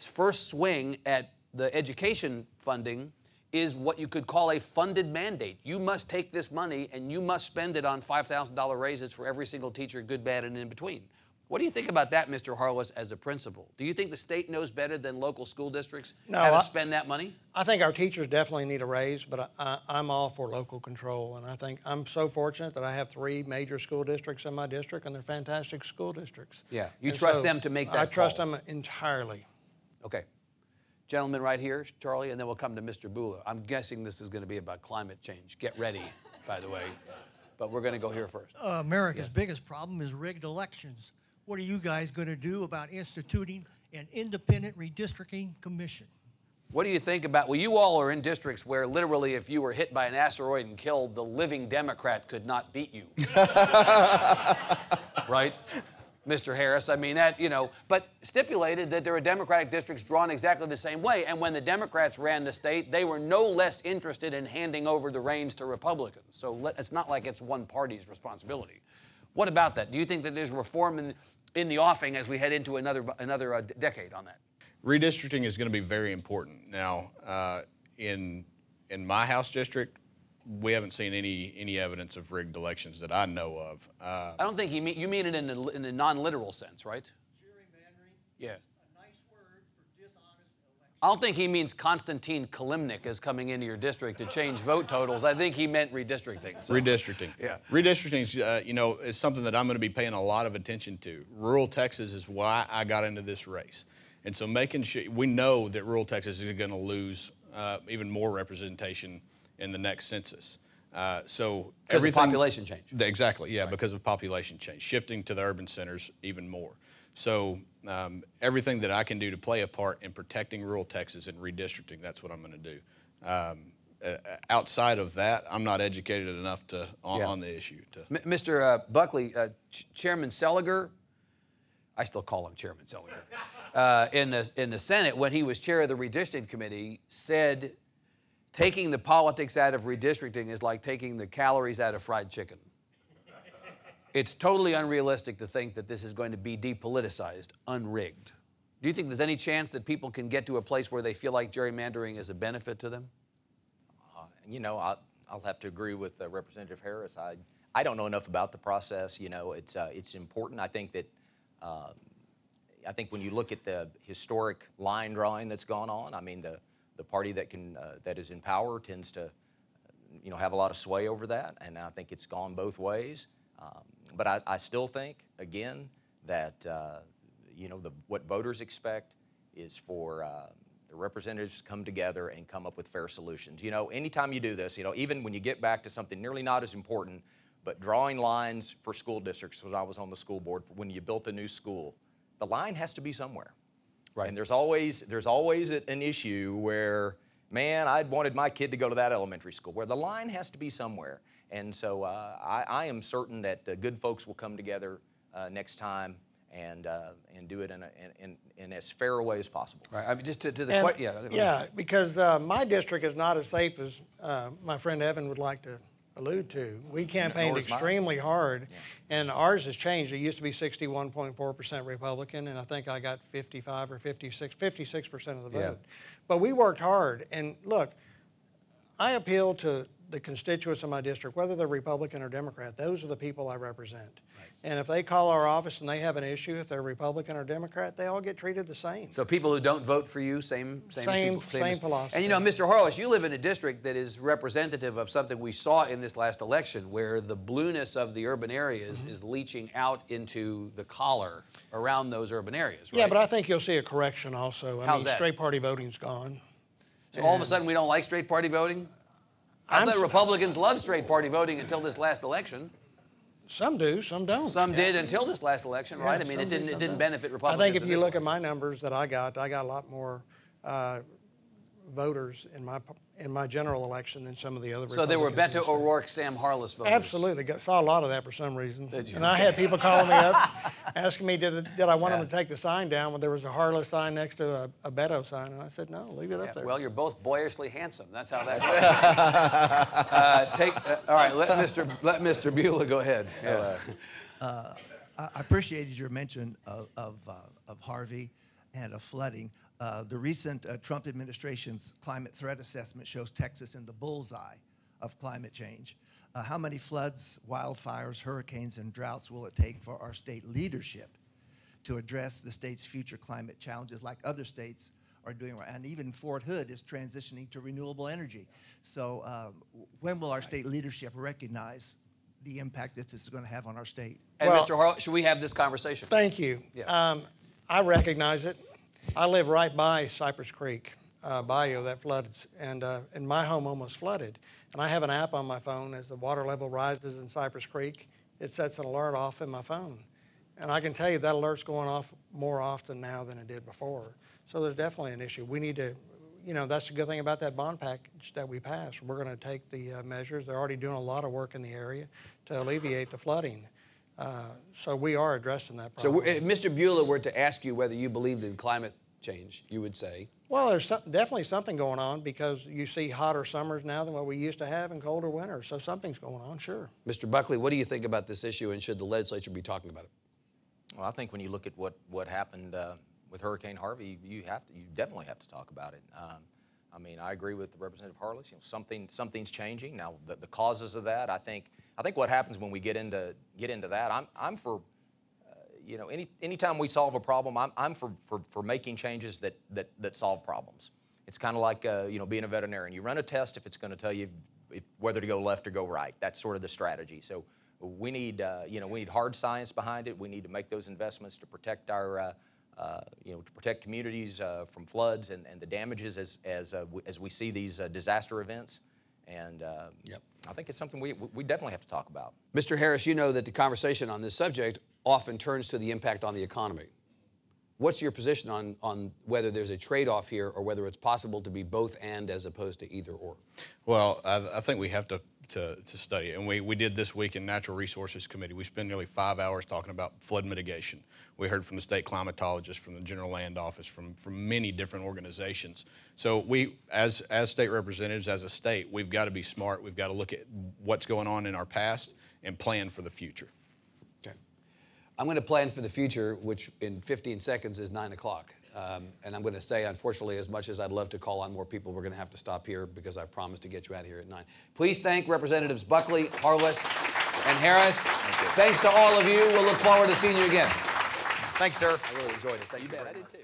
first swing at the education funding is what you could call a funded mandate. You must take this money and you must spend it on $5,000 raises for every single teacher, good, bad, and in between. What do you think about that, Mr. Harless, as a principal? Do you think the state knows better than local school districts how to spend that money? I think our teachers definitely need a raise, but I'm all for local control. And I think I'm so fortunate that I have 3 major school districts in my district, and they're fantastic school districts. Yeah, you trust them to make that call? I trust them entirely. Okay. Gentleman right here, Charlie, and then we'll come to Mr. Bula. I'm guessing this is going to be about climate change. Get ready, by the way. But we're going to go here first. America's biggest problem is rigged elections. What are you guys going to do about instituting an independent redistricting commission? What do you think about, well, you all are in districts where literally if you were hit by an asteroid and killed, the living Democrat could not beat you. Right? Mr. Harris, I mean that, you know, but stipulated that there are Democratic districts drawn exactly the same way. And when the Democrats ran the state, they were no less interested in handing over the reins to Republicans. So it's not like it's one party's responsibility. What about that? Do you think that there's reform in the offing as we head into another decade on that? Redistricting is going to be very important. Now, in my House district, we haven't seen any evidence of rigged elections that I know of. I don't think you mean it in a non-literal sense, right? Gerrymandering. Yeah. A nice word for dishonest elections. I don't think he means Konstantin Kalimnik is coming into your district to change vote totals. I think he meant redistricting. So. Redistricting. Yeah. Redistricting is, you know, is something that I'm going to be paying a lot of attention to. Rural Texas is why I got into this race. And so making sure, we know that rural Texas is going to lose even more representation in the next census. So because of population change. Exactly, yeah, right. Because of population change, shifting to the urban centers even more. So everything that I can do to play a part in protecting rural Texas and redistricting, that's what I'm going to do. Outside of that, I'm not educated enough on the issue. Mr. Buckley, Chairman Seliger, I still call him Chairman Seliger, in the Senate, when he was chair of the redistricting committee, said taking the politics out of redistricting is like taking the calories out of fried chicken. It's totally unrealistic to think that this is going to be depoliticized, unrigged. Do you think there's any chance that people can get to a place where they feel like gerrymandering is a benefit to them? You know, I'll have to agree with Representative Harris. I don't know enough about the process. You know, it's important. I think that I think when you look at the historic line drawing that's gone on, I mean the party that is in power tends to, you know, have a lot of sway over that, and I think it's gone both ways. But I still think, again, that you know, what voters expect is for the representatives to come together and come up with fair solutions. You know, anytime you do this, you know, even when you get back to something nearly not as important, but drawing lines for school districts, when I was on the school board, when you built a new school, the line has to be somewhere. Right. And there's always an issue where, man, I'd wanted my kid to go to that elementary school, where the line has to be somewhere. And so I am certain that good folks will come together next time and do it in as fair a way as possible. Right. I mean, just to the point, yeah. Yeah, because my district is not as safe as my friend Evan would like to allude to. We campaigned extremely hard, and ours has changed. It used to be 61.4% Republican, and I think I got 55 or 56% of the vote. Yeah. But we worked hard, and look, I appeal to the constituents of my district, whether they're Republican or Democrat. Those are the people I represent. Right. And if they call our office and they have an issue, if they're Republican or Democrat, they all get treated the same. So people who don't vote for you, same philosophy. And you know, Mr. Harless, you live in a district that is representative of something we saw in this last election, where the blueness of the urban areas is leaching out into the collar around those urban areas, right? Yeah, but I think you'll see a correction also. How's that? Straight party voting's gone. So all of a sudden we don't like straight party voting? I thought Republicans loved straight party voting until this last election. Some do, some don't. Some did until this last election, right? I mean, it didn't benefit Republicans. I think if you look at my numbers that I got a lot more voters in my general election than some of the other Republicans. So there were Beto O'Rourke, Sam Harless voters. Absolutely. Saw a lot of that for some reason. And I had people calling me up asking me did I want them to take the sign down when there was a Harless sign next to a Beto sign. And I said, no, leave it up there. Well, you're both boyishly handsome. That's how that goes. All right, let Mr. Beulah go ahead. Yeah. I appreciated your mention of Harvey and of flooding. The recent Trump administration's climate threat assessment shows Texas in the bullseye of climate change. How many floods, wildfires, hurricanes, and droughts will it take for our state leadership to address the state's future climate challenges like other states are doing? And even Fort Hood is transitioning to renewable energy. So when will our state leadership recognize the impact that this is going to have on our state? And well, Mr. Harless, should we have this conversation? Thank you. Yeah. I recognize it. I live right by Cypress Creek bayou that floods, and my home almost flooded. And I have an app on my phone. As the water level rises in Cypress Creek, it sets an alert off in my phone. And I can tell you that alert's going off more often now than it did before. So there's definitely an issue. We need to, you know, that's the good thing about that bond package that we passed. We're going to take the measures. They're already doing a lot of work in the area to alleviate the flooding. So we are addressing that problem. So if Mr. Beulah were to ask you whether you believed in climate change, you would say? Well, there's definitely something going on, because you see hotter summers now than what we used to have and colder winters. So something's going on, sure. Mr. Buckley, what do you think about this issue, and should the legislature be talking about it? Well, I think when you look at what happened with Hurricane Harvey, you definitely have to talk about it. I mean, I agree with Representative Harless. You know, something's changing now. The causes of that, I think what happens when we get into that, I'm for. You know, anytime we solve a problem, I'm for making changes that solve problems. It's kind of like you know, being a veterinarian. You run a test if it's going to tell you whether to go left or go right. That's sort of the strategy. So we need you know, we need hard science behind it. We need to make those investments to protect our you know, to protect communities from floods and the damages as we see these disaster events. And I think it's something we definitely have to talk about. Mr. Harris, you know that the conversation on this subject often turns to the impact on the economy. What's your position on whether there's a trade-off here, or whether it's possible to be both and as opposed to either or? Well, I think we have to study it. And we did this week in Natural Resources Committee. We spent nearly 5 hours talking about flood mitigation. We heard from the state climatologist, from the General Land Office, from many different organizations. So we, as state representatives, as a state, we've got to be smart. We've got to look at what's going on in our past and plan for the future. Okay. I'm going to plan for the future, which in 15 seconds is 9 o'clock. And I'm going to say, unfortunately, as much as I'd love to call on more people, we're going to have to stop here because I promised to get you out of here at 9. Please thank Representatives Buckley, Harless, and Harris. Thanks to all of you. We'll look forward to seeing you again. Thanks, sir. I really enjoyed it. Thank you. Bet. I did too.